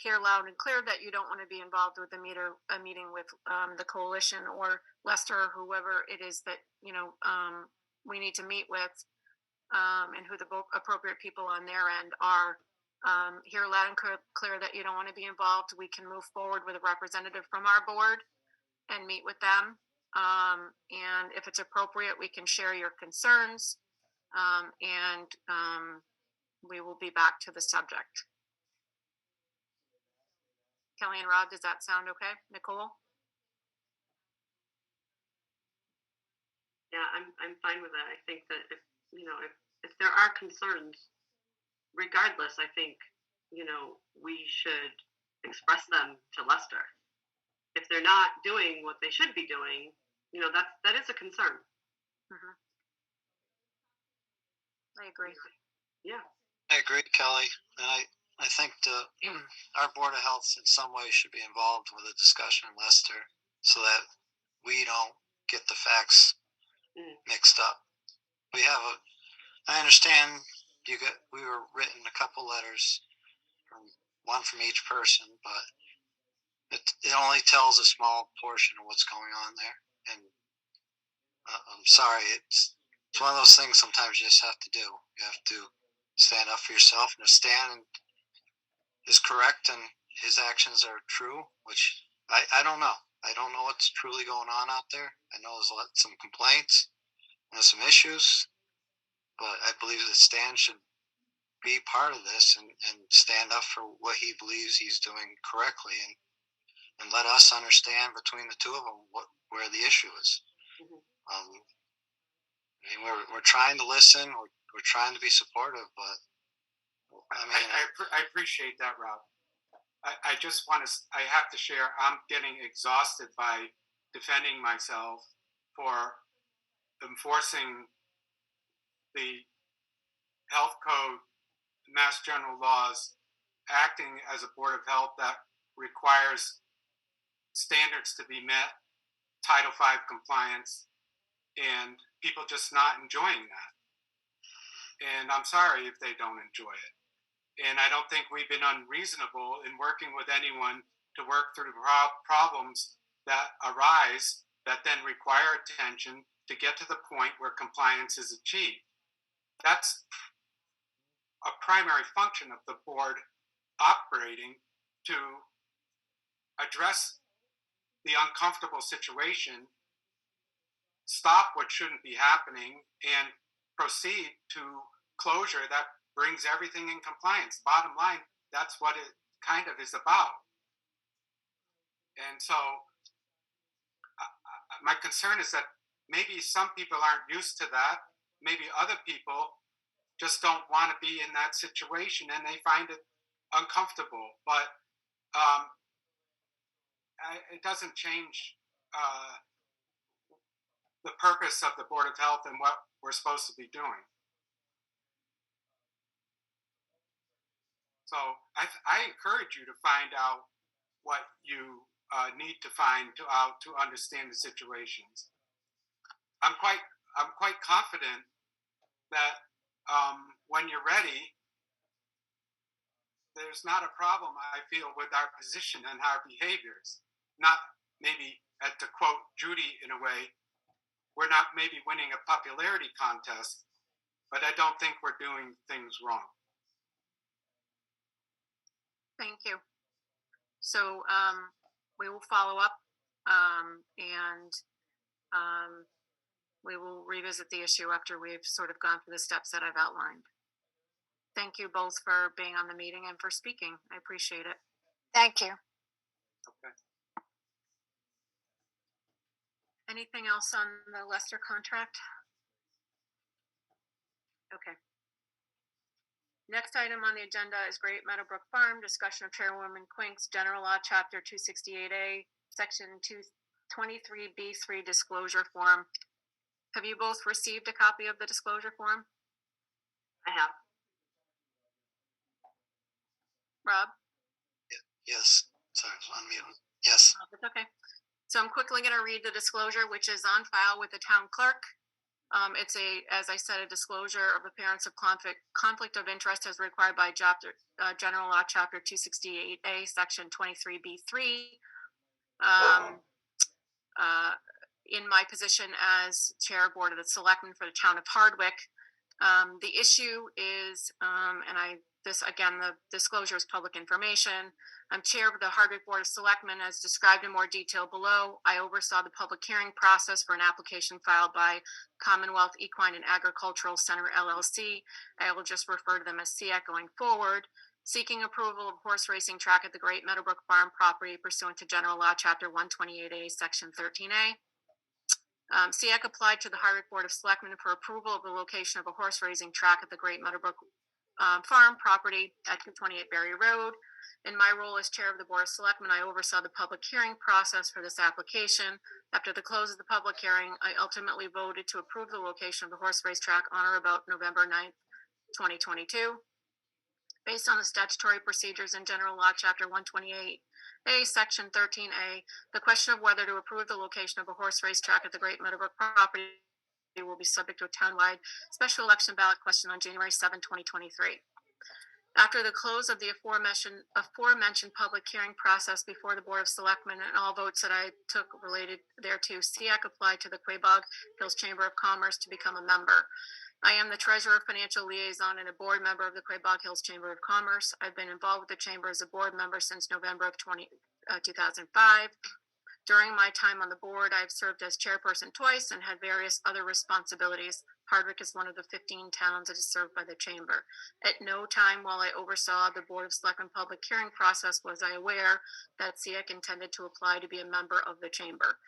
hear loud and clear that you don't want to be involved with a meeting with the coalition or Lester or whoever it is that we need to meet with, and who the appropriate people on their end are, hear loud and clear that you don't want to be involved, we can move forward with a representative from our board and meet with them. And if it's appropriate, we can share your concerns, and we will be back to the subject. Kelly and Rob, does that sound okay? Nicole? Yeah, I'm fine with that. I think that if there are concerns, regardless, I think, we should express them to Lester. If they're not doing what they should be doing, that is a concern. Mm-hmm. I agree. Yeah. I agree, Kelly, and I think our Board of Health in some way should be involved with a discussion in Leicester so that we don't get the facts mixed up. I understand we were written a couple letters, one from each person, but it only tells a small portion of what's going on there. And I'm sorry, it's one of those things sometimes you just have to do. You have to stand up for yourself, and if Stan is correct and his actions are true, which I don't know. I don't know what's truly going on out there. I know there's some complaints and there's some issues, but I believe that Stan should be part of this and stand up for what he believes he's doing correctly, and let us understand between the two of them where the issue is. Mm-hmm. I mean, we're trying to listen. We're trying to be supportive, but I appreciate that, Rob. I just want to. I have to share. I'm getting exhausted by defending myself for enforcing the health code, Mass General laws, acting as a Board of Health that requires standards to be met, Title V compliance, and people just not enjoying that. And I'm sorry if they don't enjoy it. And I don't think we've been unreasonable in working with anyone to work through problems that arise that then require attention to get to the point where compliance is achieved. That's a primary function of the board operating to address the uncomfortable situation stop what shouldn't be happening and proceed to closure that brings everything in compliance. Bottom line, that's what it kind of is about. And so my concern is that maybe some people aren't used to that. Maybe other people just don't want to be in that situation and they find it uncomfortable. But it doesn't change the purpose of the Board of Health and what we're supposed to be doing. So I encourage you to find out what you need to find to understand the situations. I'm quite confident that when you're ready, there's not a problem, I feel, with our position and our behaviors. Not maybe, to quote Judy in a way, we're not maybe winning a popularity contest, but I don't think we're doing things wrong. Thank you. So we will follow up and we will revisit the issue after we've sort of gone through the steps that I've outlined. Thank you both for being on the meeting and for speaking. I appreciate it. Thank you. Okay. Anything else on the Lester contract? Okay. Next item on the agenda is Great Meadowbrook Farm, discussion of Chairwoman Quink's General Law, Chapter 268A, Section 223B3 disclosure form. Have you both received a copy of the disclosure form? I have. Rob? Yes. Sorry, I was on mute. Yes. That's okay. So I'm quickly going to read the disclosure, which is on file with the town clerk. It's as I said, a disclosure of appearance of conflict of interest as required by General Law, Chapter 268A, Section 23B3. In my position as Chair Board of the Selectmen for the town of Hardwick, the issue is, the disclosure is public information. I'm Chair of the Hardwick Board of Selectmen, as described in more detail below. I oversaw the public hearing process for an application filed by Commonwealth Equine and Agricultural Center, LLC. I will just refer to them as SEAC going forward, seeking approval of horse racing track at the Great Meadowbrook Farm property pursuant to General Law, Chapter 128A, Section 13A. SEAC applied to the Hardwick Board of Selectmen for approval of the location of a horse racing track at the Great Meadowbrook Farm property at 228 Berry Road. In my role as Chair of the Board of Selectmen, I oversaw the public hearing process for this application. After the close of the public hearing, I ultimately voted to approve the location of the horse race track on or about November 9th, 2022. Based on the statutory procedures in General Law, Chapter 128A, Section 13A, the question of whether to approve the location of a horse race track at the Great Meadowbrook property will be subject to a townwide special election ballot question on January 7, 2023. After the close of the aforementioned public hearing process before the Board of Selectmen and all votes that I took related thereto, SEAC applied to the Quabog Hills Chamber of Commerce to become a member. I am the Treasurer, Financial Liaison, and a board member of the Quabog Hills Chamber of Commerce. I've been involved with the Chamber as a board member since November of 2005. During my time on the board, I've served as chairperson twice and had various other responsibilities. Hardwick is one of the 15 towns that is served by the Chamber. At no time while I oversaw the Board of Selectmen public hearing process was I aware that SEAC intended to apply to be a member of the Chamber.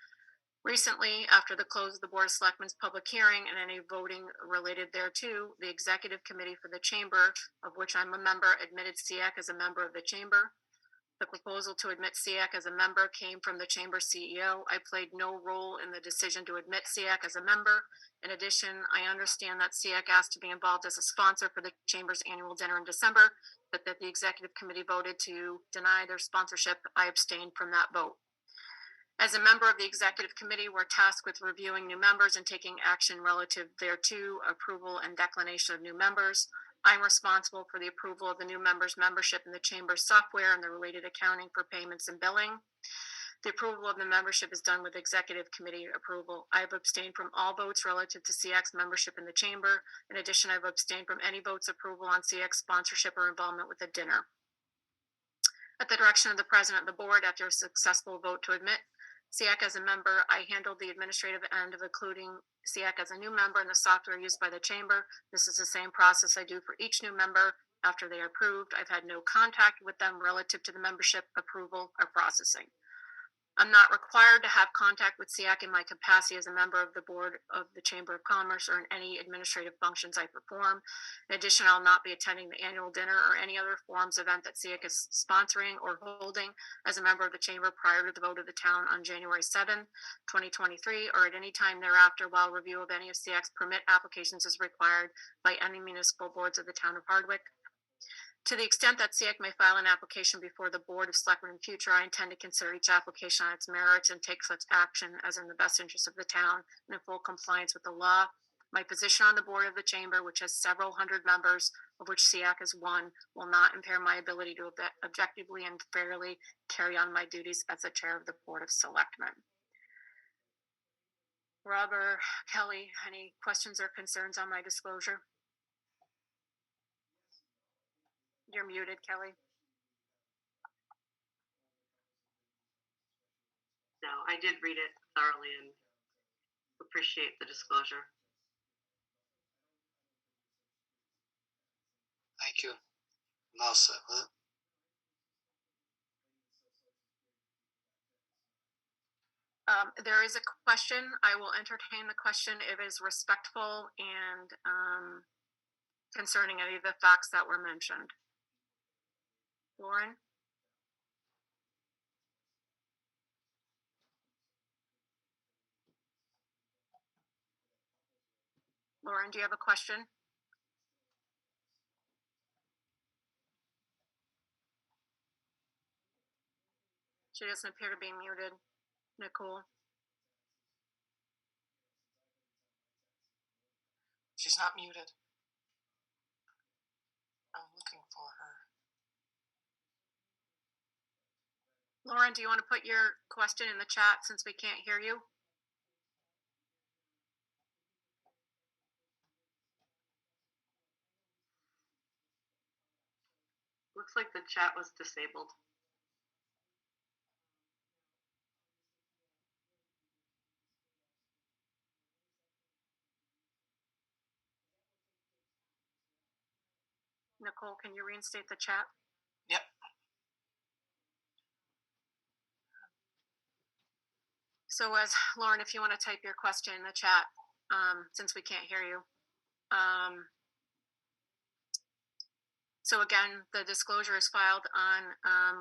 Recently, after the close of the Board of Selectmen's public hearing and any voting related thereto, the Executive Committee for the Chamber, of which I'm a member, admitted SEAC as a member of the Chamber. The proposal to admit SEAC as a member came from the Chamber CEO. I played no role in the decision to admit SEAC as a member. In addition, I understand that SEAC asked to be involved as a sponsor for the Chamber's annual dinner in December, but that the Executive Committee voted to deny their sponsorship. I abstained from that vote. As a member of the Executive Committee, we're tasked with reviewing new members and taking action relative thereto, approval and declination of new members. I'm responsible for the approval of the new members' membership in the Chamber's software and the related accounting for payments and billing. The approval of the membership is done with Executive Committee approval. I have abstained from all votes relative to SEAC's membership in the Chamber. In addition, I've abstained from any votes approval on SEAC's sponsorship or involvement with the dinner. At the direction of the President of the Board, after a successful vote to admit SEAC as a member, I handled the administrative end of including SEAC as a new member in the software used by the chamber. This is the same process I do for each new member after they are approved. I've had no contact with them relative to the membership approval or processing. I'm not required to have contact with SEAC in my capacity as a member of the board of the Chamber of Commerce or in any administrative functions I perform. In addition, I'll not be attending the annual dinner or any other forums event that SEAC is sponsoring or holding as a member of the Chamber prior to the vote of the town on January 7, 2023, or at any time thereafter while review of any of SEAC's permit applications is required by any municipal boards of the town of Hardwick. To the extent that SEAC may file an application before the Board of Selectmen in future, I intend to consider each application on its merits and take such action as in the best interest of the town and in full compliance with the law. My position on the board of the chamber, which has several hundred members, of which SEAC is one, will not impair my ability to objectively and fairly carry on my duties as the chair of the Board of Selectmen. Rob or Kelly, any questions or concerns on my disclosure? You're muted, Kelly. No, I did read it thoroughly and appreciate the disclosure. Thank you. I'm all set with it. There is a question. I will entertain the question if it is respectful and concerning any of the facts that were mentioned. Lauren? Lauren, do you have a question? She doesn't appear to be muted. Nicole? She's not muted. I'm looking for her. Lauren, do you want to put your question in the chat since we can't hear you? Looks like the chat was disabled. Nicole, can you reinstate the chat? Yep. So as Lauren, if you want to type your question in the chat, since we can't hear you. So again, the disclosure is filed on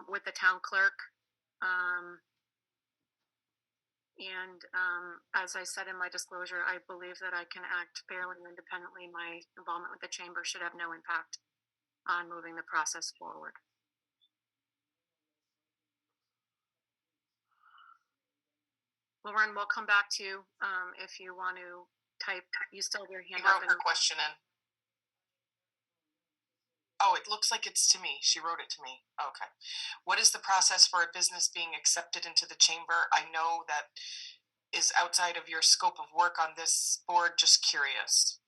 with the town clerk. As I said in my disclosure, I believe that I can act fairly and independently. My involvement with the chamber should have no impact on moving the process forward. Lauren, we'll come back to you if you want to type. You still have your hand She up. wrote her question in. Oh, it looks like it's to me. She wrote it to me. Okay. What is the process for a business being accepted into the chamber? I know that is outside of your scope of work on this board. Just curious.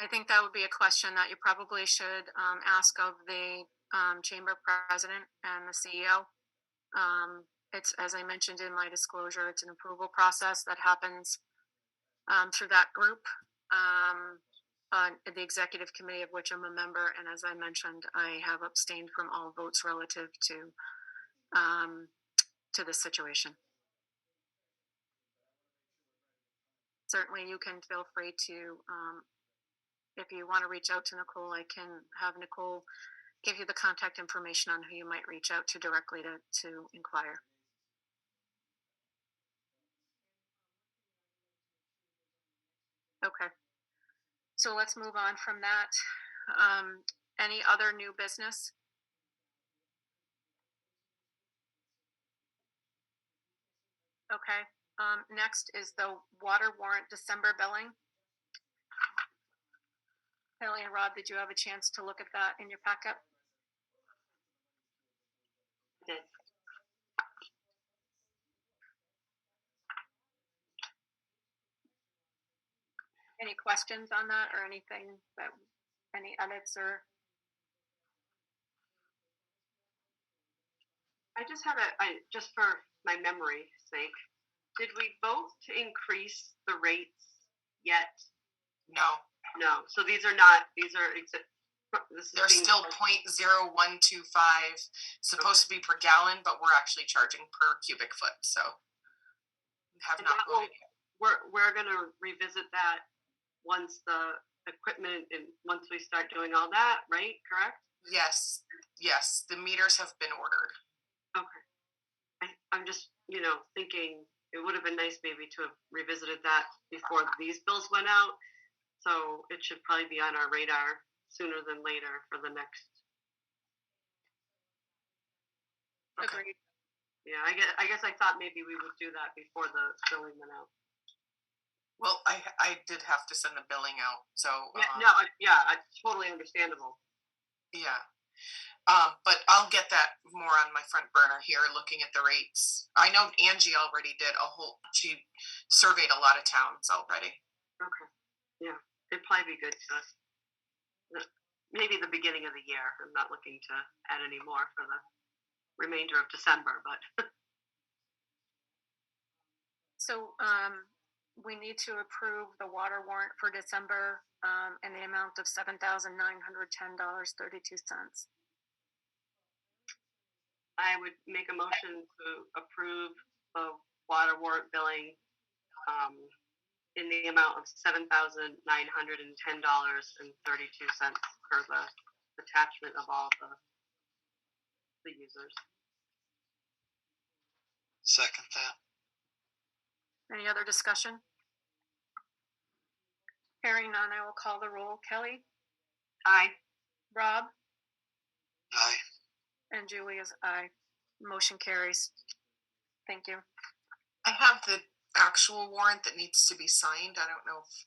I think that would be a question that you probably should ask of the chamber president and the CEO. It's, as I mentioned in my disclosure, it's an approval process that happens through that group, the executive committee of which I'm a member. And as I mentioned, I have abstained from all votes relative to this situation. Certainly you can feel free to, if you want to reach out to Nicole, I can have Nicole give you the contact information on who you might reach out to directly to inquire. Okay. So let's move on from that. Any other new business? Okay. Next is the water warrant December billing. Kelly and Rob, did you have a chance to look at that in your packet? Did. Any questions on that or anything that, any edits or? I just had just for my memory's sake, Did we vote to increase the rates yet? No, No. So these are not. These are. This is they're being still 0.0125, supposed to be per gallon, but we're actually charging per cubic foot. So have And not that will- voted yet. we're gonna revisit that once the equipment and once we start doing all that, right? Correct? Yes, yes, the meters have been ordered. Okay. I'm just, thinking it would have been nice maybe to have revisited that before these bills went out. So it should probably be on our radar sooner than later for the next. Okay. Agreed. Yeah, I guess I thought maybe we would do that before the billing went out. Well, I did have to send the billing out, so Totally understandable. yeah. But I'll get that more on my front burner here, looking at the rates. I know Angie already did she surveyed a lot of towns already. Okay. Yeah, it'd probably be good to maybe the beginning of the year. I'm not looking to add any more for the remainder of December, but So, we need to approve the water warrant for December, in the amount of $7,910.32. I would make a motion to approve the water warrant billing in the amount of $7,910.32 per the attachment of all the users. Second that. Any other discussion? Hearing none, I will call the roll. Kelly, Aye. Rob, Aye. and Julie is aye. Motion carries. Thank you. I have the actual warrant that needs to be signed. I don't know if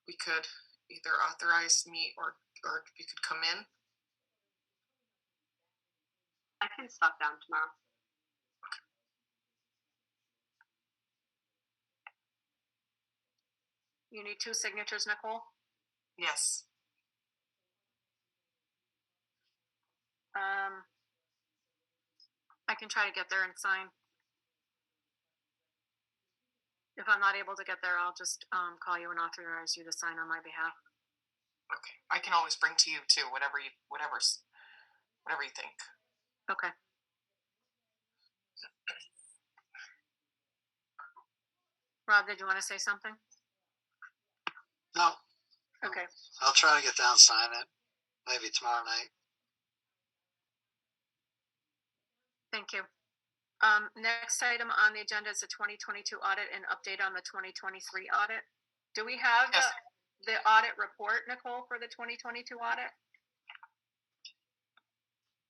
we could either authorize me or if you could come in. I can stop down tomorrow. You need 2 signatures, Nicole? Yes. I can try to get there and sign. If I'm not able to get there, I'll just call you and authorize you to sign on my behalf. Okay. I can always bring to you too, whatever you think. Okay. Rob, did you want to say something? No, Okay. I'll try to get down and sign it. Maybe tomorrow night. Thank you. Next item on the agenda is the 2022 audit and update on the 2023 audit. Do we have Yes. the audit report, Nicole, for the 2022 audit?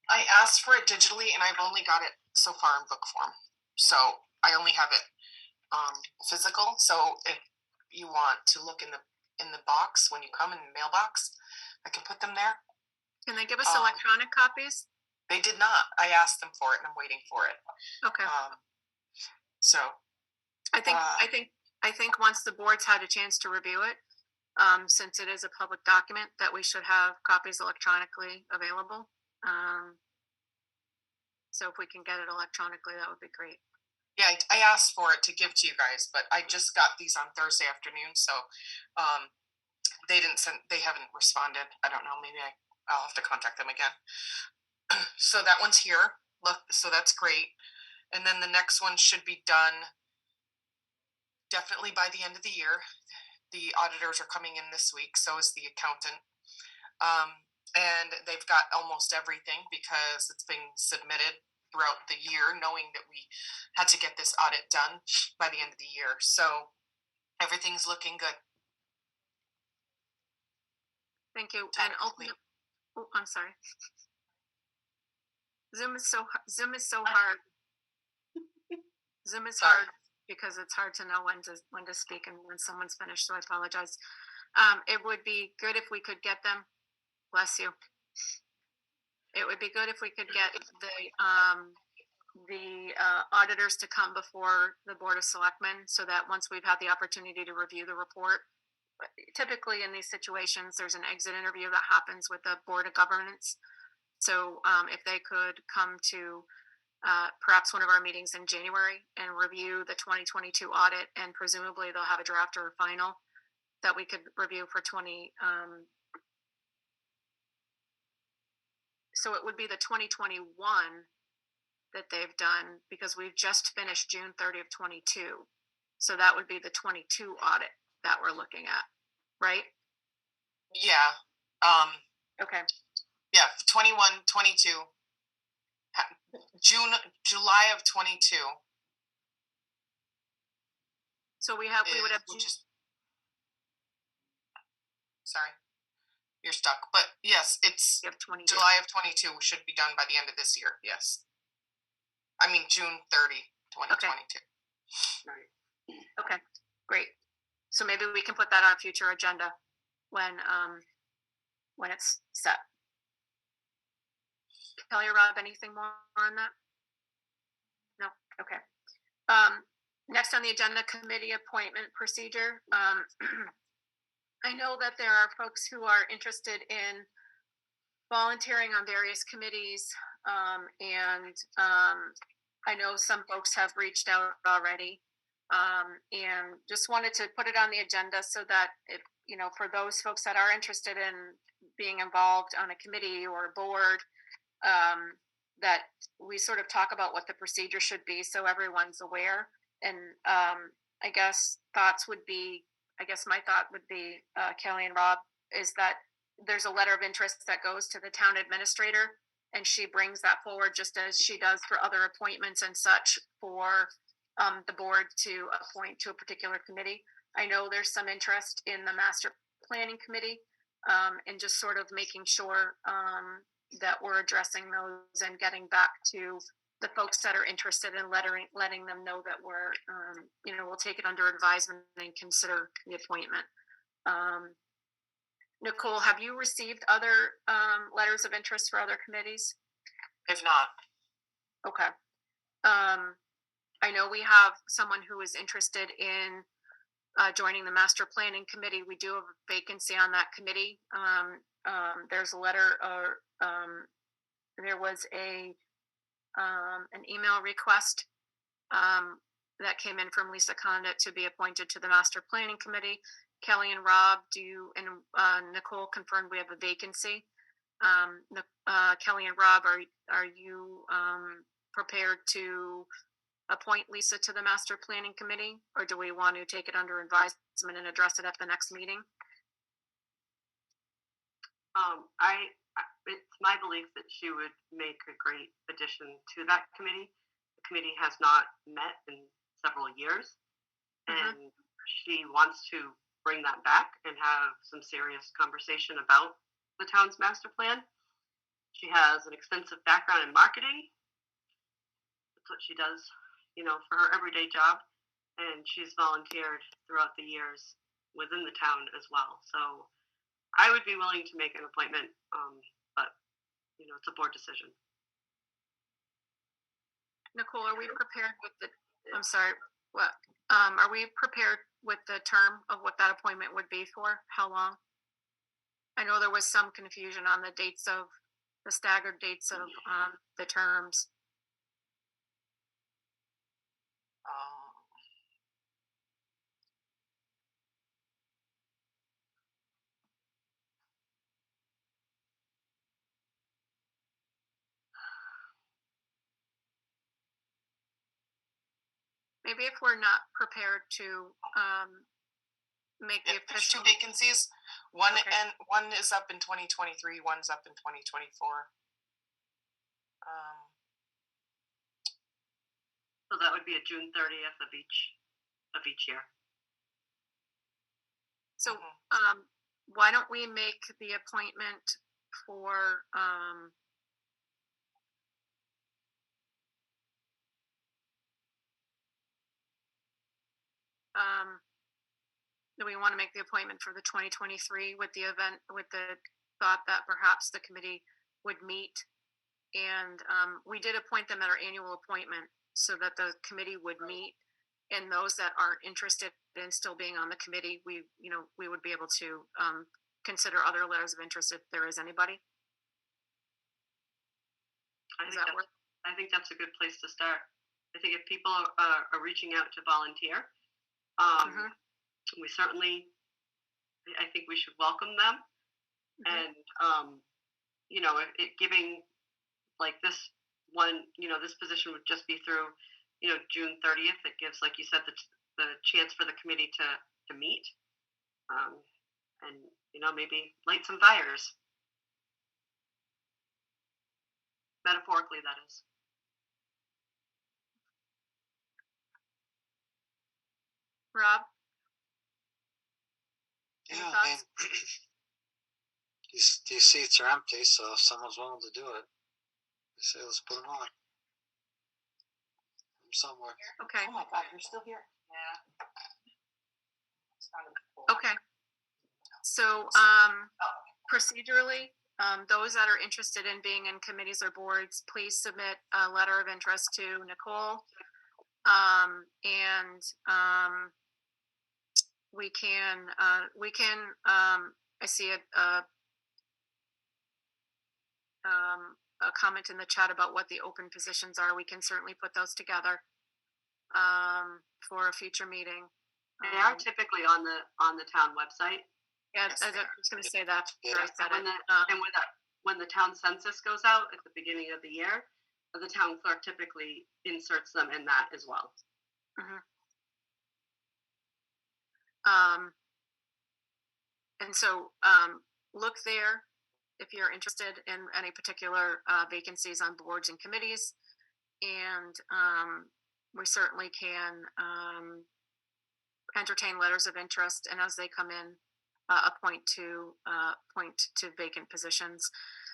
I asked for it digitally, and I've only got it so far in book form. So I only have it physical. So if you want to look in the box when you come in the mailbox, I can put them there. Can they give us electronic copies? They did not. I asked them for it, and I'm waiting for it. Okay. So I think once the board's had a chance to review it, since it is a public document, that we should have copies electronically available. So if we can get it electronically, that would be great. yeah, I asked for it to give to you guys, but I just got these on Thursday afternoon, so they haven't responded. I don't know. Maybe I'll have to contact them again. So that one's here. Look, so that's great. And then the next one should be done definitely by the end of the year. The auditors are coming in this week, so is the accountant. And they've got almost everything because it's been submitted throughout the year, knowing that we had to get this audit done by the end of the year. So everything's looking good. Thank you. And Technically. I'm sorry. Zoom is so hard. Zoom is Sorry. hard because it's hard to know when to speak and when someone's finished. So I apologize. It would be good if we could get them. Bless you. It would be good if we could get the auditors to come before the Board of Selectmen, so that once we've had the opportunity to review the report. Typically in these situations, there's an exit interview that happens with the Board of Governance. So if they could come to perhaps one of our meetings in January and review the 2022 audit, and presumably they'll have a draft or a final that we could review for so it would be the 2021 that they've done, because we've just finished June 30th, 22. So that would be the 22 audit that we're looking at, right? Yeah. Okay. Yeah, 21, 22. July of 22. So we would have sorry, you're stuck. But yes, it's July of 22 should be done by the end of this year. Yes. I mean, June 30, 2022. Right. Okay, great. So maybe we can put that on a future agenda when it's set. Kelly or Rob, anything more on that? No? Okay. Next on the agenda, committee appointment procedure. I know that there are folks who are interested in volunteering on various committees, and I know some folks have reached out already, and just wanted to put it on the agenda so that if, for those folks that are interested in being involved on a committee or a board, that we sort of talk about what the procedure should be so everyone's aware. And I guess my thought would be, Kelly and Rob, is that there's a letter of interest that goes to the town administrator, and she brings that forward just as she does for other appointments and such for the board to appoint to a particular committee. I know there's some interest in the master planning committee, and just sort of making sure that we're addressing those and getting back to the folks that are interested in letting them know that we're, we'll take it under advisement and consider the appointment. Nicole, have you received other letters of interest for other committees? If not. Okay. I know we have someone who is interested in joining the master planning committee. We do have a vacancy on that committee. There's a letter, or there was an email request that came in from Lisa Condit to be appointed to the master planning committee. Kelly and Rob, and Nicole confirmed we have a vacancy. Kelly and Rob, are you prepared to appoint Lisa to the master planning committee, or do we want to take it under advisement and address it at the next meeting? It's my belief that she would make a great addition to that committee. The committee has not met in several years, and she wants to bring that back and have some serious conversation about the town's master plan. She has an extensive background in marketing. That's what she does, for her everyday job, and she's volunteered throughout the years within the town as well. So I would be willing to make an appointment, but it's a board decision. Nicole, are we prepared with are we prepared with the term of what that appointment would be for? How long? I know there was some confusion on the staggered dates of the terms. Maybe if we're not prepared to make the There's official. two vacancies. One Okay. and one is up in 2023. One's up in 2024. So that would be a June 30th of each year. So why don't we make the appointment for do we want to make the appointment for the 2023 with the thought that perhaps the committee would meet, and we did appoint them at our annual appointment so that the committee would meet, and those that aren't interested in still being on the committee, we would be able to consider other letters of interest if there is anybody. Does that work? I think that's a good place to start. I think if people are reaching out to volunteer, Mhm. we certainly, I think we should welcome them. Mhm. And you know, it giving like this one, you know, this position would just be through, you know, June 30th. It gives, like you said, the chance for the committee to meet, and you know, maybe light some fires, metaphorically, that is. Rob? Any Yeah, I mean, thoughts? these seats are empty, so if someone's willing to do it, they say let's put them on. From somewhere. Okay. Oh my God, you're still here? Yeah. Okay. So, procedurally, those that are interested in being in committees or boards, please submit a letter of interest to Nicole. And we can, I see a comment in the chat about what the open positions are. We can certainly put those together for a future meeting. They are typically on the town website. Yeah, Yes, I they are. was going to say that. Yeah. I said And it. when the town census goes out at the beginning of the year, the town clerk typically inserts them in that as well. And so look there if you're interested in any particular vacancies on boards and committees. And we certainly can entertain letters of interest, and as they come in, appoint to vacant positions.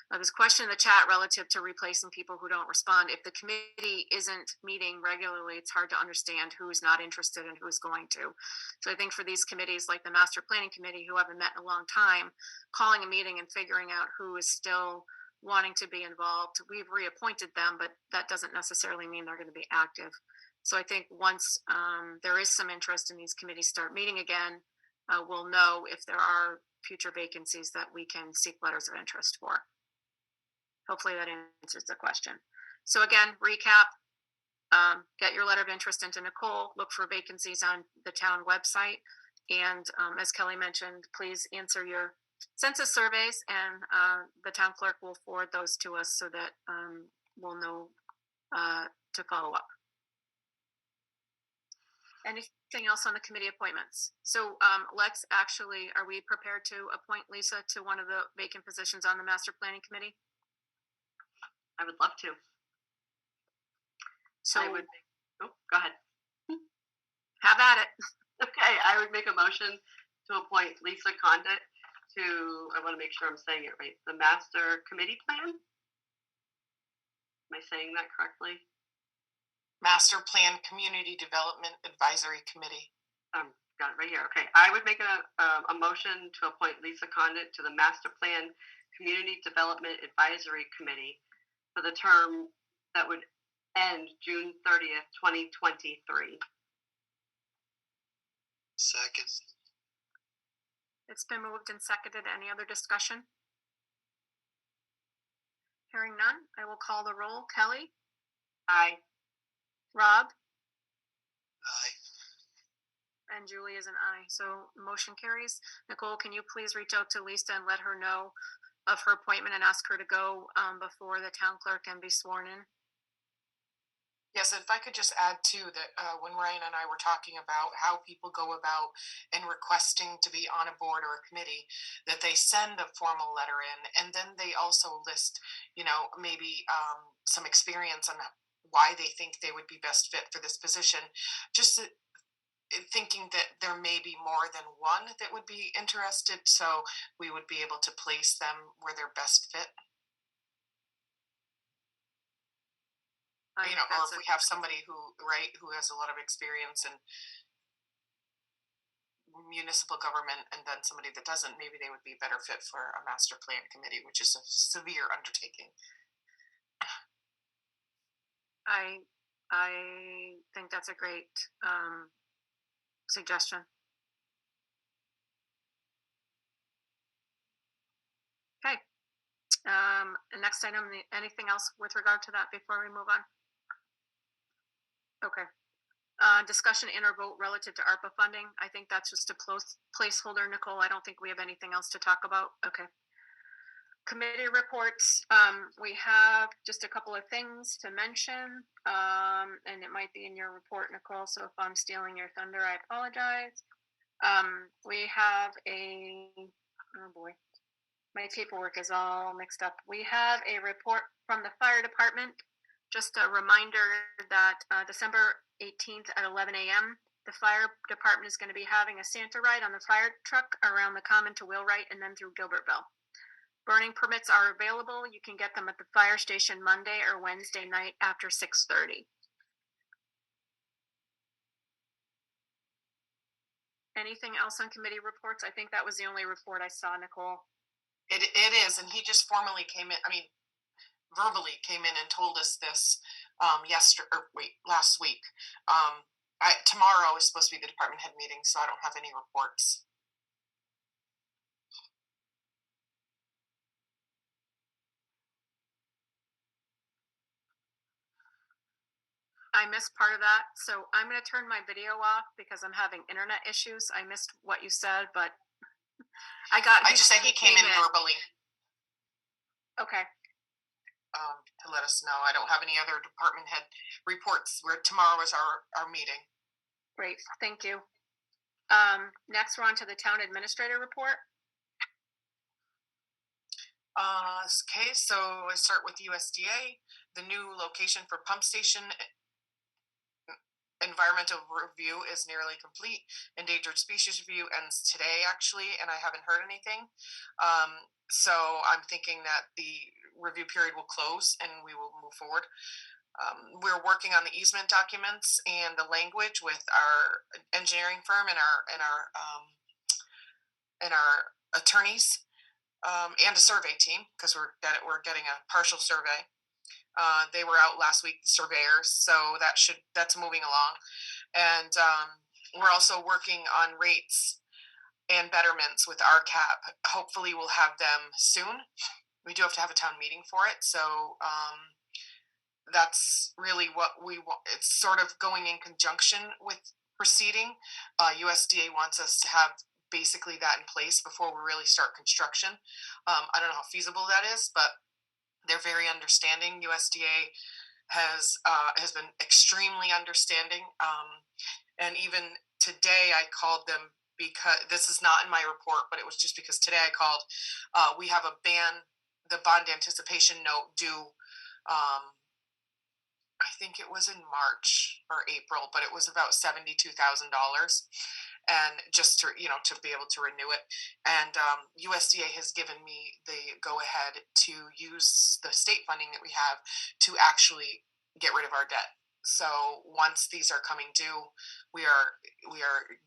There's a question in the chat relative to replacing people who don't respond. If the committee isn't meeting regularly, it's hard to understand who is not interested and who is going to. So I think for these committees like the Master Planning Committee, who haven't met in a long time, calling a meeting and figuring out who is still wanting to be involved. We've reappointed them, but that doesn't necessarily mean they're going to be active. So I think once there is some interest in these committees start meeting again, we'll know if there are future vacancies that we can seek letters of interest for. Hopefully that answers the question. So again, recap, get your letter of interest into Nicole, look for vacancies on the town website. And as Kelly mentioned, please answer your census surveys, and the town clerk will forward those to us so that we'll know to follow up. Anything else on the committee appointments? So let's actually, are we prepared to appoint Lisa to one of the vacant positions on the Master Planning Committee? I would love to. So go ahead. Have at it. Okay, I would make a motion to appoint Lisa Condit to, I want to make sure I'm saying it right, the Master Committee Plan? Am I saying that correctly? Master Plan Community Development Advisory Committee. Got it right here. Okay, I would make a motion to appoint Lisa Condit to the Master Plan Community Development Advisory Committee for the term that would end June 30th, 2023. Second. It's been moved and seconded. Any other discussion? Hearing none, I will call the roll. Kelly? Aye. Rob? Aye. And Julie is an aye. So motion carries. Nicole, can you please reach out to Lisa and let her know of her appointment and ask her to go before the town clerk and be sworn in? Yes, if I could just add too that when Ryan and I were talking about how people go about and requesting to be on a board or a committee, that they send a formal letter in, and then they also list, you know, maybe some experience on why they think they would be best fit for this position. Just thinking that there may be more than one that would be interested, so we would be able to place them where they're best fit. You know, or if we have somebody who has a lot of experience in municipal government and then somebody that doesn't, maybe they would be better fit for a master plan committee, which is a severe undertaking. I think that's a great suggestion. Okay. Next item, anything else with regard to that before we move on? Okay. Discussion and or vote relative to ARPA funding. I think that's just a placeholder, Nicole. I don't think we have anything else to talk about. Okay. Committee reports. We have just a couple of things to mention, and it might be in your report, Nicole. So if I'm stealing your thunder, I apologize. We have oh boy, my paperwork is all mixed up. We have a report from the fire department. Just a reminder that December 18th at 11 a.m., the fire department is going to be having a Santa ride on the fire truck around the common to Wheelwright and then through Gilbertville. Burning permits are available. You can get them at the fire station Monday or Wednesday night after 6:30. Anything else on committee reports? I think that was the only report I saw, Nicole. It is, and he just formally came in. I mean, verbally came in and told us this last week. Tomorrow is supposed to be the department head meeting, so I don't have any reports. I missed part of that, so I'm going to turn my video off because I'm having internet issues. I missed what you said, but I just said he came in verbally. Okay. To let us know. I don't have any other department head reports. Where tomorrow is our meeting. Great, thank you. Next, we're on to the town administrator report. Okay, so I start with USDA. The new location for pump station environmental review is nearly complete. Endangered species review ends today, actually, and I haven't heard anything. So I'm thinking that the review period will close and we will move forward. We're working on the easement documents and the language with our engineering firm and our attorneys and a survey team, because we're getting a partial survey. They were out last week, surveyors, so that's moving along. And we're also working on rates and betterments with RCAP. Hopefully we'll have them soon. We do have to have a town meeting for it, so that's really what we want. It's sort of going in conjunction with proceeding. USDA wants us to have basically that in place before we really start construction. I don't know how feasible that is, but they're very understanding. USDA has been extremely understanding. And even today I called them, because this is not in my report, but it was just because today I called. We have the bond anticipation note due, I think it was in March or April, but it was about $72,000. And just to be able to renew it. And USDA has given me the go ahead to use the state funding that we have to actually get rid of our debt. So once these are coming due, we are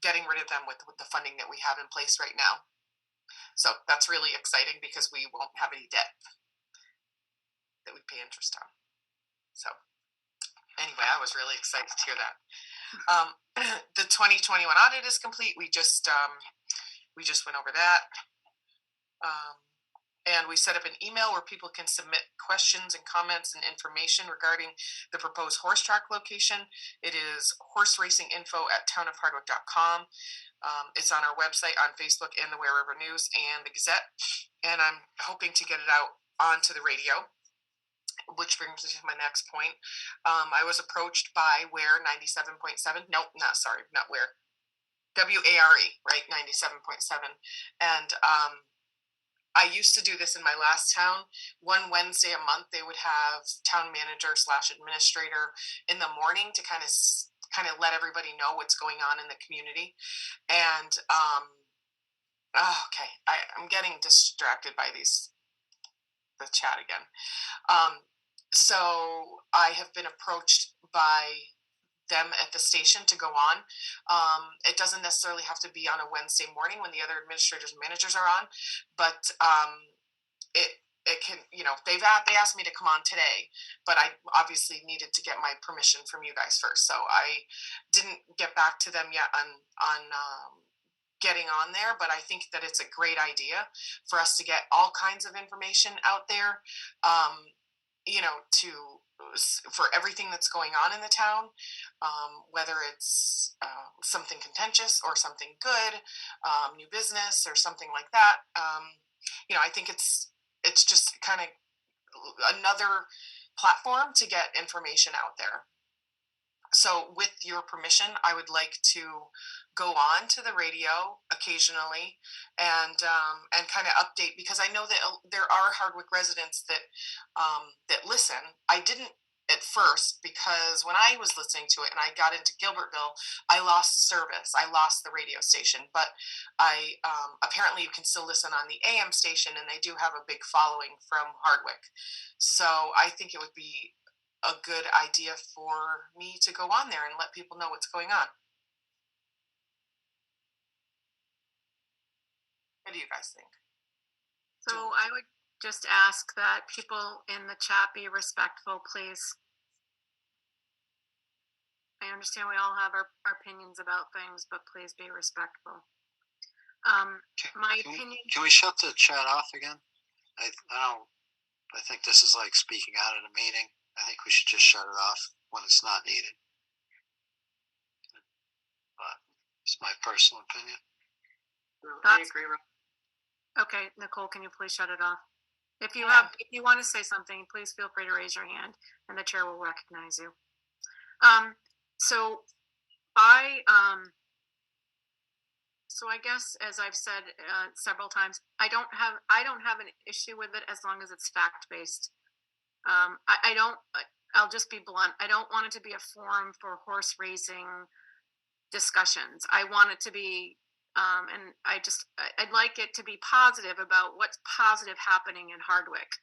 getting rid of them with the funding that we have in place right now. So that's really exciting because we won't have any debt that we pay interest on. So anyway, I was really excited to hear that. The 2021 audit is complete. We just went over that. And we set up an email where people can submit questions and comments and information regarding the proposed horse track location. It is horseracing.info@townofhardwick.com. It's on our website, on Facebook, and the Ware River News and the Gazette. And I'm hoping to get it out onto the radio, which brings me to my next point. I was approached by Ware 97.7. Nope, not Ware. WARE, right? 97.7. And I used to do this in my last town. One Wednesday a month, they would have town manager / administrator in the morning to kind of let everybody know what's going on in the community. And okay, I'm getting distracted by the chat again. So I have been approached by them at the station to go on. It doesn't necessarily have to be on a Wednesday morning when the other administrators and managers are on, but it can, they asked me to come on today, but I obviously needed to get my permission from you guys first. So I didn't get back to them yet on getting on there, but I think that it's a great idea for us to get all kinds of information out there, you know, for everything that's going on in the town, whether it's something contentious or something good, new business or something like that. You know, I think it's just kind of another platform to get information out there. So with your permission, I would like to go on to the radio occasionally and kind of update, because I know that there are Hardwick residents that that listen. I didn't at first, because when I was listening to it and I got into Gilbertville, I lost service. I lost the radio station, but I apparently you can still listen on the AM station, and they do have a big following from Hardwick. So I think it would be a good idea for me to go on there and let people know what's going on. What do you guys think? So I would just ask that people in the chat be respectful, please. I understand we all have our opinions about things, but please be respectful. My opinion. Can we shut the chat off again? I think this is like speaking out at a meeting. I think we should just shut it off when it's not needed. But it's my personal opinion. No, I agree. Okay, Nicole, can you please shut it off? If you want to say something, please feel free to raise your hand, and the chair will recognize you. So I guess, as I've said several times, I don't have an issue with it as long as it's fact based. I'll just be blunt. I don't want it to be a forum for horse racing discussions. I want it to be, and I'd like it to be positive about what's positive happening in Hardwick.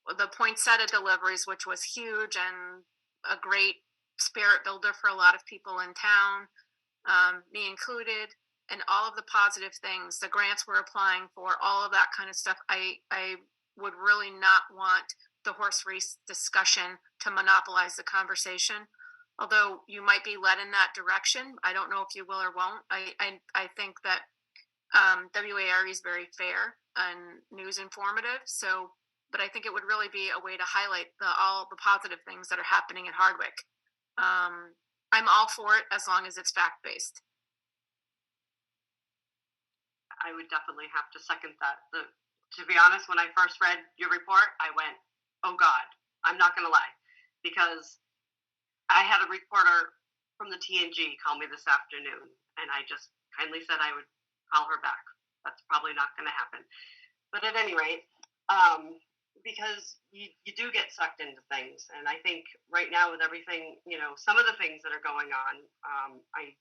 The poinsettia deliveries, which was huge and a great spirit builder for a lot of people in town, me included, and all of the positive things, the grants we're applying for, all of that kind of stuff. I would really not want the horse race discussion to monopolize the conversation, although you might be led in that direction. I don't know if you will or won't. I think that WARE is very fair and news informative. So, but I think it would really be a way to highlight all the positive things that are happening in Hardwick. I'm all for it as long as it's fact based. I would definitely have to second that. To be honest, when I first read your report, I went, oh God, I'm not going to lie, because I had a reporter from the TNG call me this afternoon, and I just kindly said I would call her back. That's probably not going to happen. But at any rate, because you do get sucked into things. And I think right now with everything, you know, some of the things that are going on, I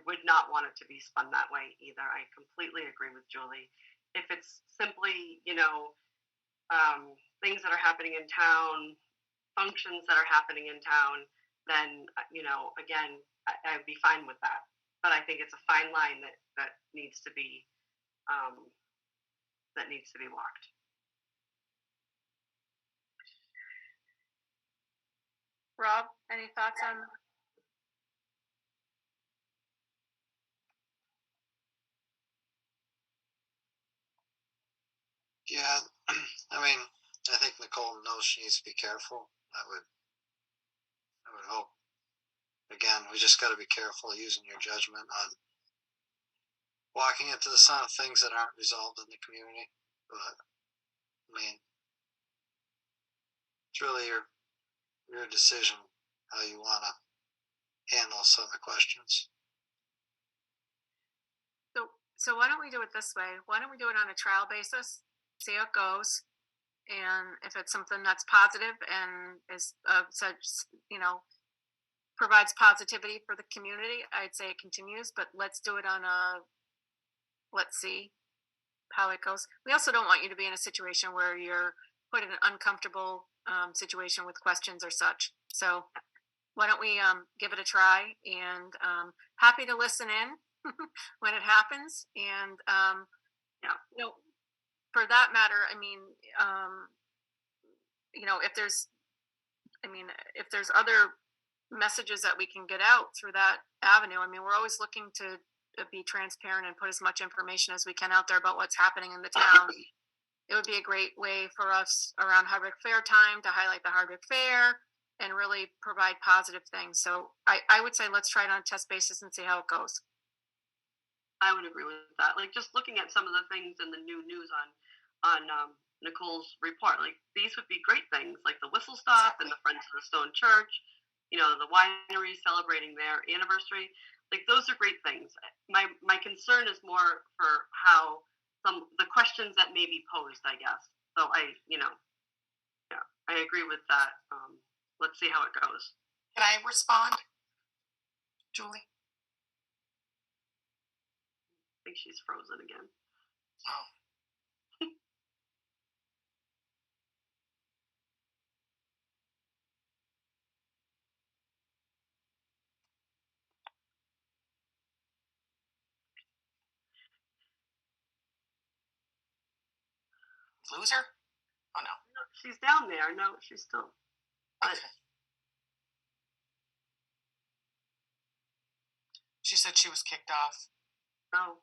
would not want it to be spun that way either. I completely agree with Julie. If it's simply, you know, things that are happening in town, functions that are happening in town, then, you know, again, I would be fine with that. But I think it's a fine line that needs to be walked. Rob, any thoughts on that? Yeah, I mean, I think Nicole knows she needs to be careful. I would hope. Again, we just got to be careful using your judgment on walking into the sun of things that aren't resolved in the community. But I mean, it's really your decision how you want to handle some of the questions. So why don't we do it this way? Why don't we do it on a trial basis? See how it goes, and if it's something that's positive and is such, you know, provides positivity for the community, I'd say it continues. But let's do it on let's see how it goes. We also don't want you to be in a situation where you're put in an uncomfortable situation with questions or such. So why don't we give it a try, and happy to listen in when it happens. And you know, for that matter, I mean, you know, if there's other messages that we can get out through that avenue, I mean, we're always looking to be transparent and put as much information as we can out there about what's happening in the town. It would be a great way for us around Hardwick Fair time to highlight the Hardwick Fair and really provide positive things. So I would say let's try it on a test basis and see how it goes. I would agree with that. Like just looking at some of the things in the new news on Nicole's report, like these would be great things, like the whistle stop and the Friends of the Stone Church, you know, the winery celebrating their anniversary. Like those are great things. My concern is more for how the questions that may be posed, I guess. So I agree with that. Let's see how it goes. Can I respond, Julie? I think she's frozen again. Oh. Loser? Oh no. No, she's down there. No, she's still. Okay. She said she was kicked off. Oh.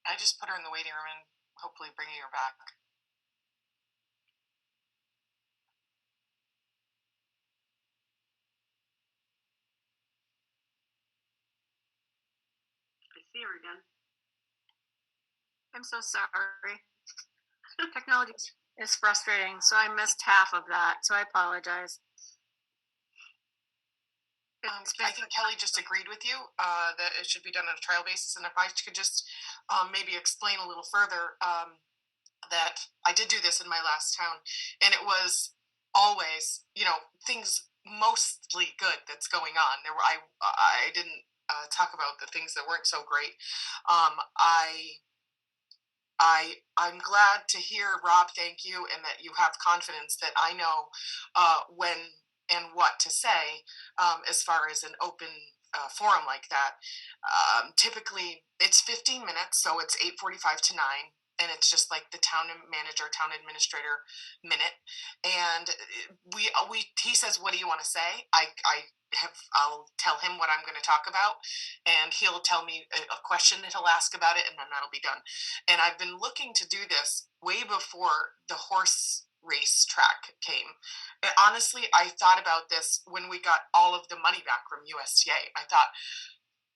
I just put her in the waiting room and hopefully bringing her back. I see her again. I'm so sorry. Technology is frustrating, so I missed half of that. So I apologize. I think Kelly just agreed with you that it should be done on a trial basis. And if I could just maybe explain a little further that I did do this in my last town, and it was always, you know, things mostly good that's going on. There were I didn't talk about the things that weren't so great. I'm glad to hear, Rob, thank you, and that you have confidence that I know when and what to say as far as an open forum like that. Typically, it's 15 minutes, so it's 8:45 to 9. And it's just like the town manager, town administrator minute. And he says, "What do you want to say?" I'll tell him what I'm going to talk about, and he'll tell me a question that he'll ask about it, and then that'll be done. And I've been looking to do this way before the horse race track came. And honestly, I thought about this when we got all of the money back from USDA.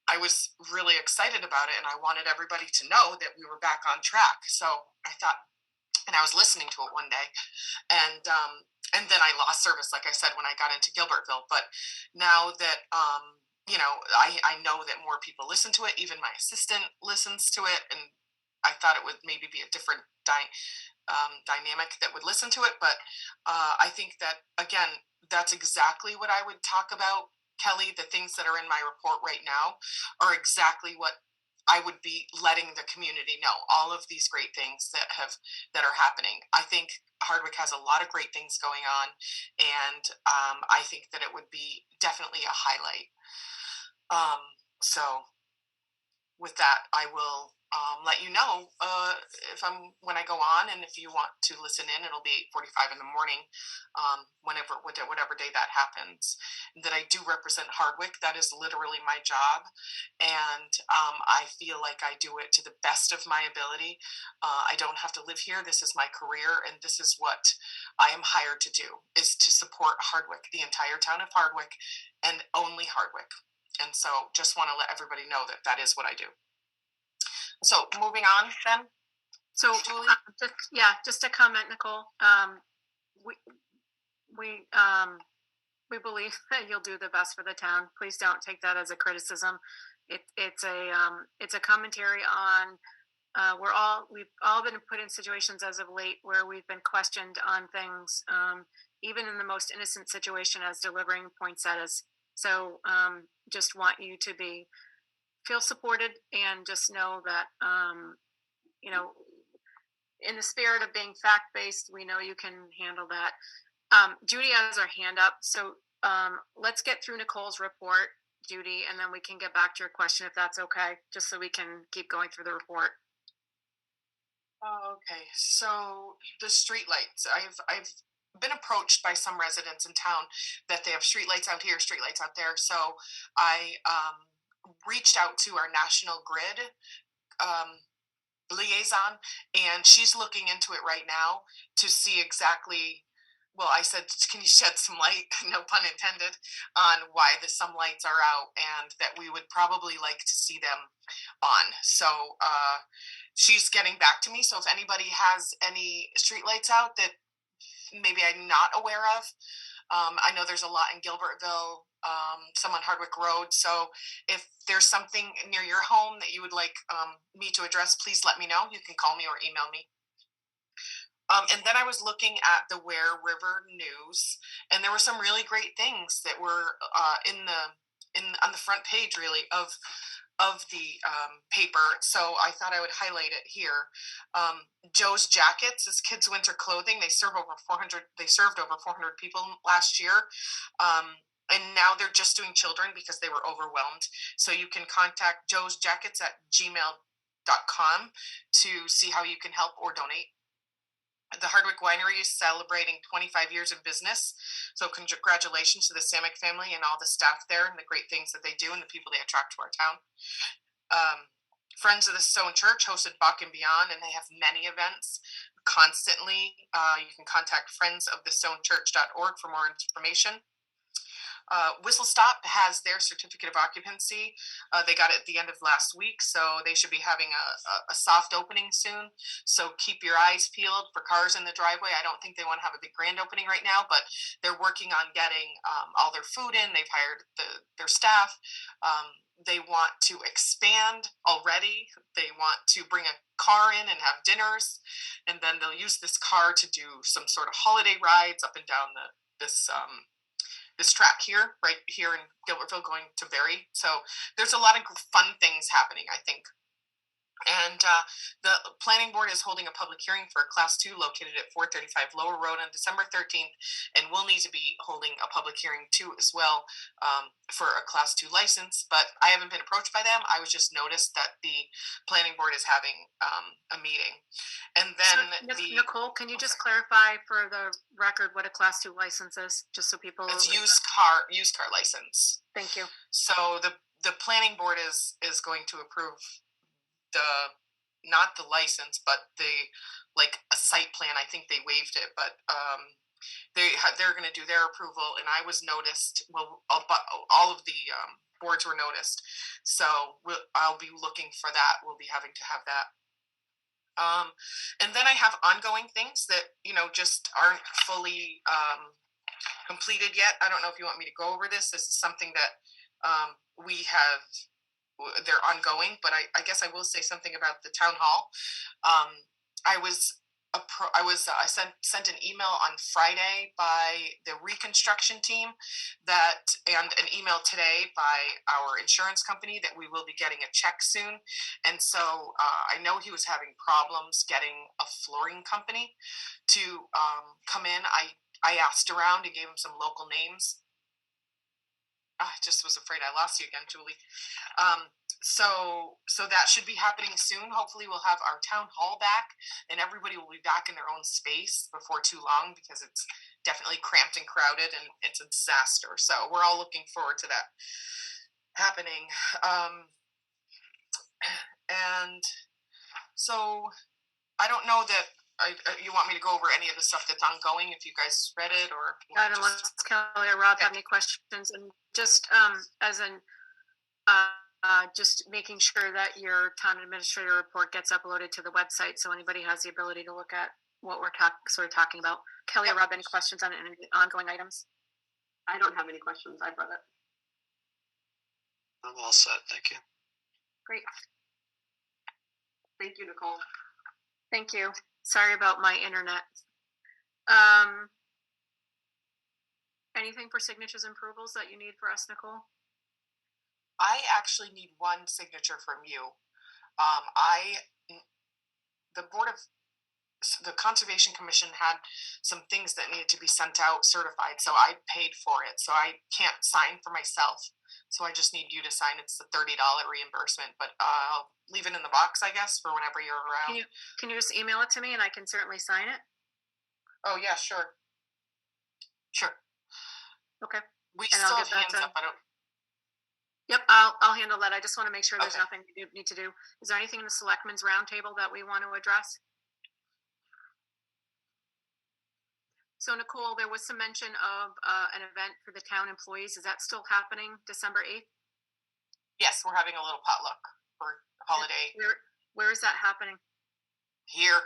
I was really excited about it, and I wanted everybody to know that we were back on track. So I thought, and I was listening to it one day, and then I lost service, like I said, when I got into Gilbertville. But now that you know, I know that more people listen to it. Even my assistant listens to it, and I thought it would maybe be a different dynamic that would listen to it. But I think that again, that's exactly what I would talk about. Kelly, the things that are in my report right now are exactly what I would be letting the community know. All of these great things that are happening. I think Hardwick has a lot of great things going on, and I think that it would be definitely a highlight. So with that, I will let you know when I go on, and if you want to listen in, it'll be 8:45 in the morning, whatever day that happens. That I do represent Hardwick. That is literally my job, and I feel like I do it to the best of my ability. I don't have to live here. This is my career, and this is what I am hired to do: is to support Hardwick, the entire town of Hardwick, and only Hardwick. And so, just want to let everybody know that that is what I do. So moving on then. So just to comment, Nicole, we believe that you'll do the best for the town. Please don't take that as a criticism. It's a commentary on we've all been put in situations as of late where we've been questioned on things, even in the most innocent situation as delivering poinsettias. So just want you to be feel supported and just know that, you know, in the spirit of being fact-based, we know you can handle that. Judy has her hand up, so let's get through Nicole's report, Judy, and then we can get back to your question if that's okay, just so we can keep going through the report. Okay, so the streetlights. I've been approached by some residents in town that they have streetlights out here, streetlights out there. So I reached out to our national grid liaison, and she's looking into it right now to see exactly. Well, I said, can you shed some light, no pun intended, on why some lights are out, and that we would probably like to see them on. So she's getting back to me. So if anybody has any streetlights out that maybe I'm not aware of, I know there's a lot in Gilbertville, some on Hardwick Road. So if there's something near your home that you would like me to address, please let me know. You can call me or email me. And then I was looking at the Ware River News, and there were some really great things that were on the front page, really, of the paper. So I thought I would highlight it here. Joe's Jackets is kids' winter clothing. They served over 400 people last year. And now they're just doing children because they were overwhelmed. So you can contact Joe's Jackets at gmail.com to see how you can help or donate. The Hardwick Winery is celebrating 25 years of business. So congratulations to the Samick family and all the staff there and the great things that they do and the people they attract to our town. Friends of the Stone Church hosted Buck and Beyond, and they have many events constantly. You can contact friendsofthestonechurch.org for more information. Whistle Stop has their certificate of occupancy. They got it at the end of last week, so they should be having a soft opening soon. So keep your eyes peeled for cars in the driveway. I don't think they want to have a big grand opening right now, but they're working on getting all their food in. They've hired their staff. They want to expand already. They want to bring a car in and have dinners, and then they'll use this car to do some sort of holiday rides up and down this track here, right here in Gilbertville, going to Barrie. So there's a lot of fun things happening, I think. And the planning board is holding a public hearing for a class 2 located at 435 Lower Road on December 13th. And we'll need to be holding a public hearing too as well for a class 2 license. But I haven't been approached by them. I was just noticed that the planning board is having a meeting. And then Nicole, can you just clarify for the record what a class 2 license is, just so people? It's used car license. Thank you. So the planning board is going to approve not the license, but a site plan. I think they waived it, but they're going to do their approval. And I was noticed. Well, all of the boards were noticed, so I'll be looking for that. We'll be having to have that. And then I have ongoing things that just aren't fully completed yet. I don't know if you want me to go over this. This is something that we have. They're ongoing, but I guess I will say something about the town hall. I sent an email on Friday by the reconstruction team and an email today by our insurance company that we will be getting a check soon. And so I know he was having problems getting a flooring company to come in. I asked around and gave him some local names. I just was afraid I lost you again, Julie. So that should be happening soon. Hopefully we'll have our town hall back and everybody will be back in their own space before too long, because it's definitely cramped and crowded and it's a disaster. So we're all looking forward to that happening. And so I don't know that you want me to go over any of the stuff that's ongoing, if you guys read it, or Unless Kelly or Rob have any questions, and just just making sure that your town administrator report gets uploaded to the website, so anybody has the ability to look at what we're talking about. Kelly or Rob, any questions on any ongoing items? I don't have any questions. I've read it. I'm all set. Thank you. Great. Thank you, Nicole. Thank you. Sorry about my internet. Anything for signatures and approvals that you need for us, Nicole? I actually need one signature from you. The the Conservation Commission had some things that needed to be sent out certified, so I paid for it. So I can't sign for myself. So I just need you to sign. It's the $30 reimbursement, but I'll leave it in the box, I guess, for whenever you're around. Can you just email it to me and I can certainly sign it? Oh yeah, sure. Sure. Okay. We And still I'll have get that hands done. up. I don't. Yep, I'll handle that. I just want to make sure there's Okay. nothing you need to do. Is there anything in the selectmen's roundtable that we want to address? So Nicole, there was some mention of an event for the town employees. Is that still happening December 8th? Yes, we're having a little potluck for holiday Where is that happening? here.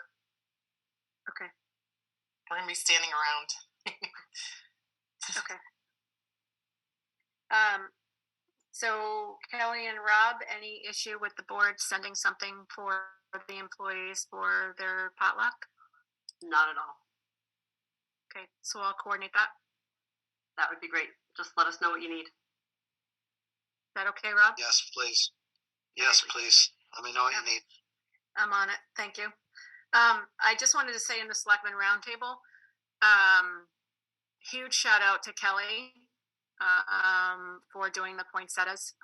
Okay. We're gonna be standing around. Okay. So Kelly and Rob, any issue with the board sending something for the employees for their potluck? Not at all. Okay, so I'll coordinate that. That would be great. Just let us know what you need. Is that okay, Rob? Yes, please. Yes, please. Let me know what you need. I'm on it. Thank you. I just wanted to say in the Selectmen Roundtable, huge shout out to Kelly for doing the poinsettias.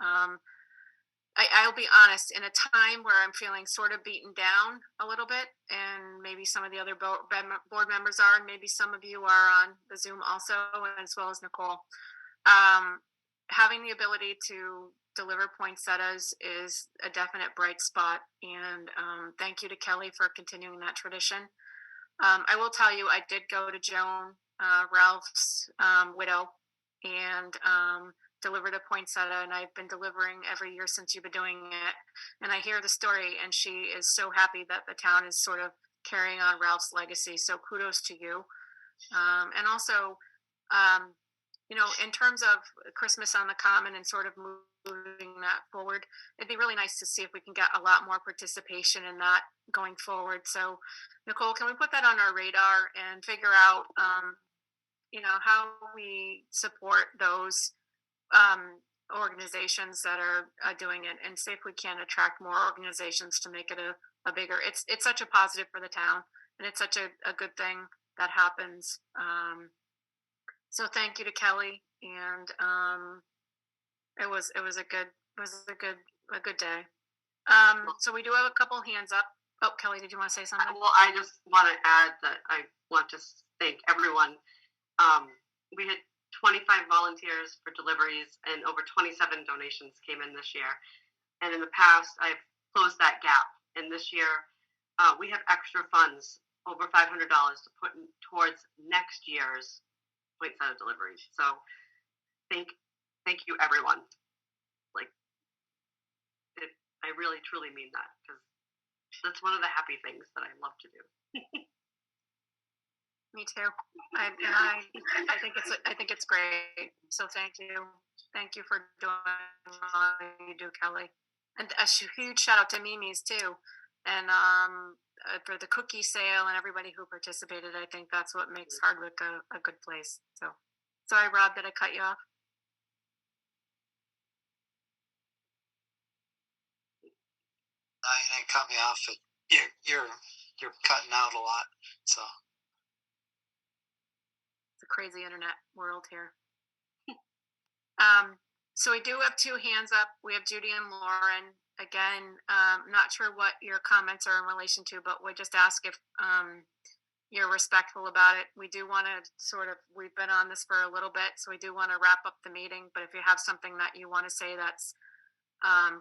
I'll be honest, in a time where I'm feeling sort of beaten down a little bit, and maybe some of the other board members are, and maybe some of you are on the Zoom also, as well as Nicole. Having the ability to deliver poinsettias is a definite bright spot, and thank you to Kelly for continuing that tradition. I will tell you, I did go to Joan, Ralph's widow, and delivered a poinsettia, and I've been delivering every year since you've been doing it. And I hear the story, and she is so happy that the town is sort of carrying on Ralph's legacy. So kudos to you. And also, in terms of Christmas on the Common and sort of moving that forward, it'd be really nice to see if we can get a lot more participation in that going forward. So, Nicole, can we put that on our radar and figure out, how we support those organizations that are doing it, and see if we can attract more organizations to make it a bigger. It's such a positive for the town, and it's such a good thing that happens. So thank you to Kelly, and it was a good day. So we do have a couple hands up. Oh, Kelly, did you want to say something? Well, I just want to add that I want to thank everyone. We had 25 volunteers for deliveries, and over 27 donations came in this year. And in the past, I've closed that gap. And this year, we have extra funds, over $500, to put towards next year's poinsettia deliveries. So thank you, everyone. I really, truly mean that, because that's one of the happy things that I love to do. Me too. I think it's great. So thank you for doing all you do, Kelly, and a huge shout out to Mimi's too, and for the cookie sale and everybody who participated. I think that's what makes Hardwick a good place. So sorry, Rob, did I cut you off? No, you didn't cut me off. But you're cutting out a lot. So. It's a crazy internet world here. So we do have two hands up. We have Judy and Lauren. Again, not sure what your comments are in relation to, but we just ask if you're respectful about it. We do want to we've been on this for a little bit, so we do want to wrap up the meeting. But if you have something that you want to say that's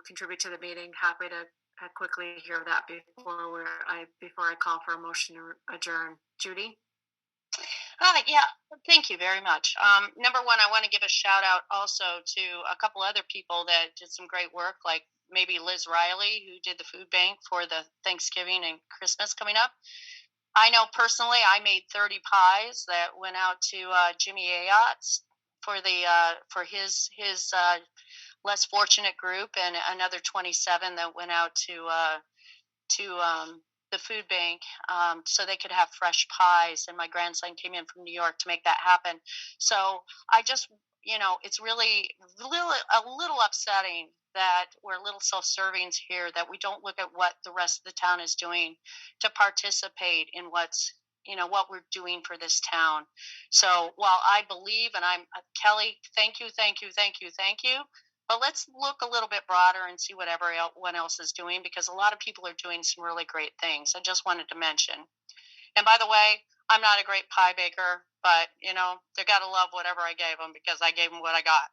contribute to the meeting, happy to quickly hear that before I call for a motion to adjourn. Judy? Yeah, thank you very much. Number one, I want to give a shout out also to a couple other people that did some great work, like maybe Liz Riley, who did the food bank for the Thanksgiving and Christmas coming up. I know personally I made 30 pies that went out to Jimmy Ayott's for his less fortunate group, and another 27 that went out to the food bank so they could have fresh pies. And my grandson came in from New York to make that happen. So I just, it's really a little upsetting that we're a little self-serving here, that we don't look at what the rest of the town is doing to participate in what we're doing for this town. So while I believe, and I'm Kelly, thank you. But let's look a little bit broader and see what everyone else is doing, because a lot of people are doing some really great things. I just wanted to mention. And by the way, I'm not a great pie baker, but they got to love whatever I gave them, because I gave them what I got.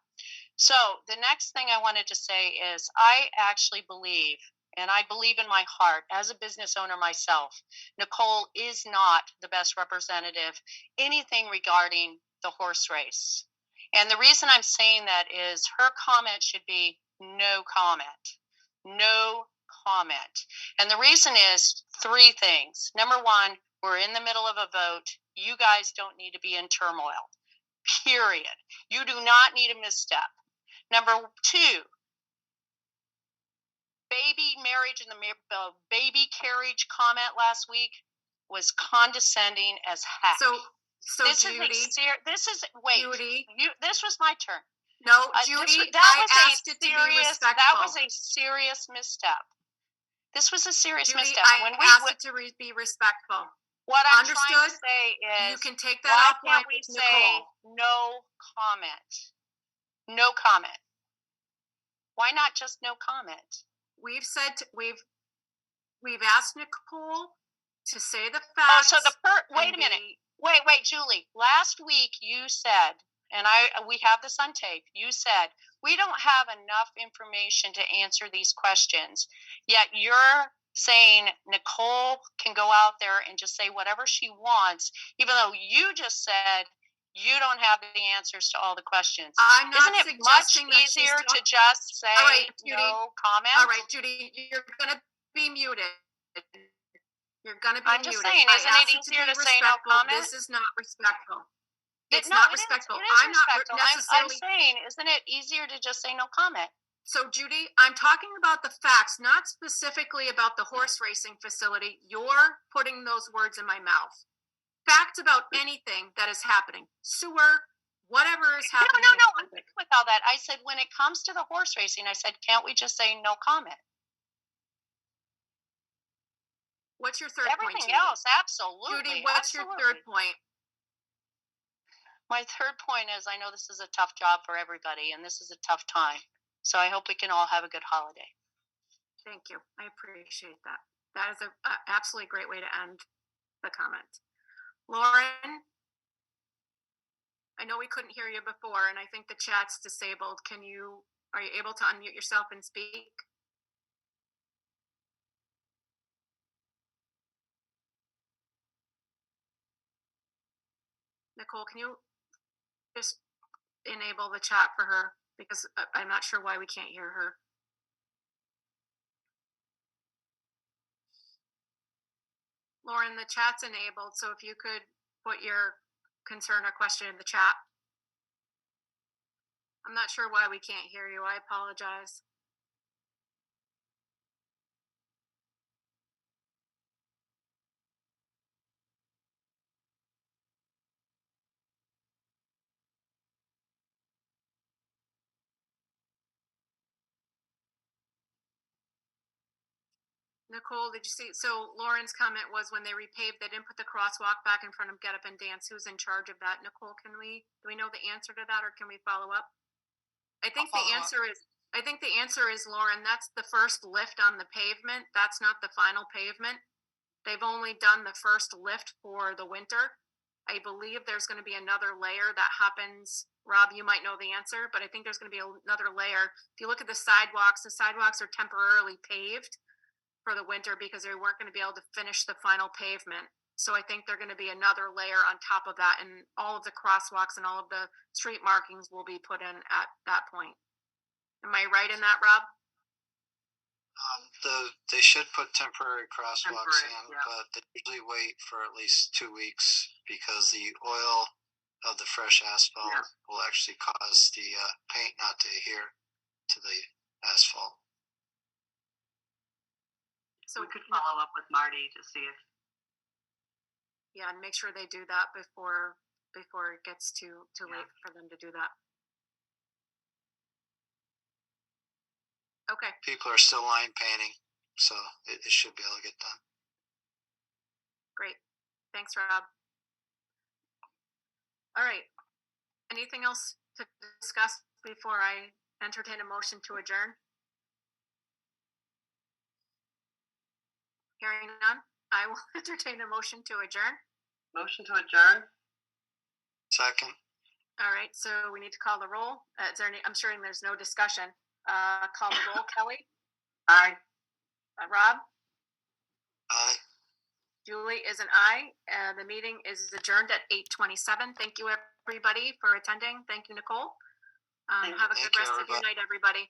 So the next thing I wanted to say is I actually believe, and I believe in my heart as a business owner myself, Nicole is not the best representative anything regarding the horse race. And the reason I'm saying that is her comment should be no comment. No comment. And the reason is three things. Number one, we're in the middle of a vote. You guys don't need to be in turmoil. Period. You do not need a misstep. Number two, baby marriage and the baby carriage comment last week was condescending as heck. So this Judy, Judy, this was my turn. No, Judy, I asked it to be respectful. That was a serious misstep. This was a serious Judy, misstep. I asked it to be respectful. What I'm Understood? trying to say is, you can take that why offline can't we with say Nicole. no comment? No comment. Why not just no comment? We've asked Nicole to say the facts. Oh, so wait a minute. Wait, Julie. Last week you said, and we have this on tape. You said we don't have enough information to answer these questions. Yet you're saying Nicole can go out there and just say whatever she wants, even though you just said you don't have the answers to all the questions. I'm not Isn't it much suggesting that easier to just say All right, Judy. no comment? All right, Judy, you're going to be muted. You're going to be I'm muted. just saying, isn't it easier to say no comment? This is not respectful. It's No, not it is. respectful. It is I'm respectful. not necessarily. I'm saying, isn't it easier to just say no comment? So, Judy, I'm talking about the facts, not specifically about the horse racing facility. You're putting those words in my mouth. Facts about anything that is happening. Sewer, whatever is happening. No, I'm good with all that. I said, when it comes to the horse racing, I said, can't we just say no comment? What's your third point, Everything Judy? else, absolutely. Judy, what's your third point? My third point is, I know this is a tough job for everybody, and this is a tough time. So I hope we can all have a good holiday. Thank you. I appreciate that. That is an absolutely great way to end the comment. Lauren, I know we couldn't hear you before, and I think the chat's disabled. Are you able to unmute yourself and speak? Nicole, can you just enable the chat for her? Because I'm not sure why we can't hear her. Lauren, the chat's enabled, so if you could put your concern or question in the chat. I'm not sure why we can't hear you. I apologize. Nicole, did you see? So Lauren's comment was when they repaved, they didn't put the crosswalk back in front of Get Up and Dance. Who's in charge of that? Nicole, do we know the answer to that, or can we follow up? I think the answer is, Lauren, that's the first lift on the pavement. That's not the final pavement. They've only done the first lift for the winter. I believe there's going to be another layer that happens. Rob, you might know the answer, but I think there's going to be another layer. If you look at the sidewalks are temporarily paved for the winter because they weren't going to be able to finish the final pavement. So I think they're going to be another layer on top of that, and all of the crosswalks and all of the street markings will be put in at that point. Am I right in that, Rob? They should put temporary crosswalks in, yeah. but they usually wait for at least 2 weeks because the oil of the fresh asphalt will actually cause the paint not to adhere to the asphalt. So we could follow up with Marty to see if. Yeah, and make sure they do that before it gets too late for them to do that. Okay, People are still line painting, so it should be able to get done. great. Thanks, Rob. All right. Anything else to discuss before I entertain a motion to adjourn? Hearing none, I will entertain a motion to adjourn. Motion to adjourn? Second, All right, so we need to call the roll. Is there any, I'm sure there's no discussion. Call the roll. Kelly? Aye. Rob? aye. Julie is an aye. The meeting is adjourned at 8:27. Thank you, everybody, for attending. Thank you, Nicole. Thank Have a Thank good you, rest of your everybody. night, everybody.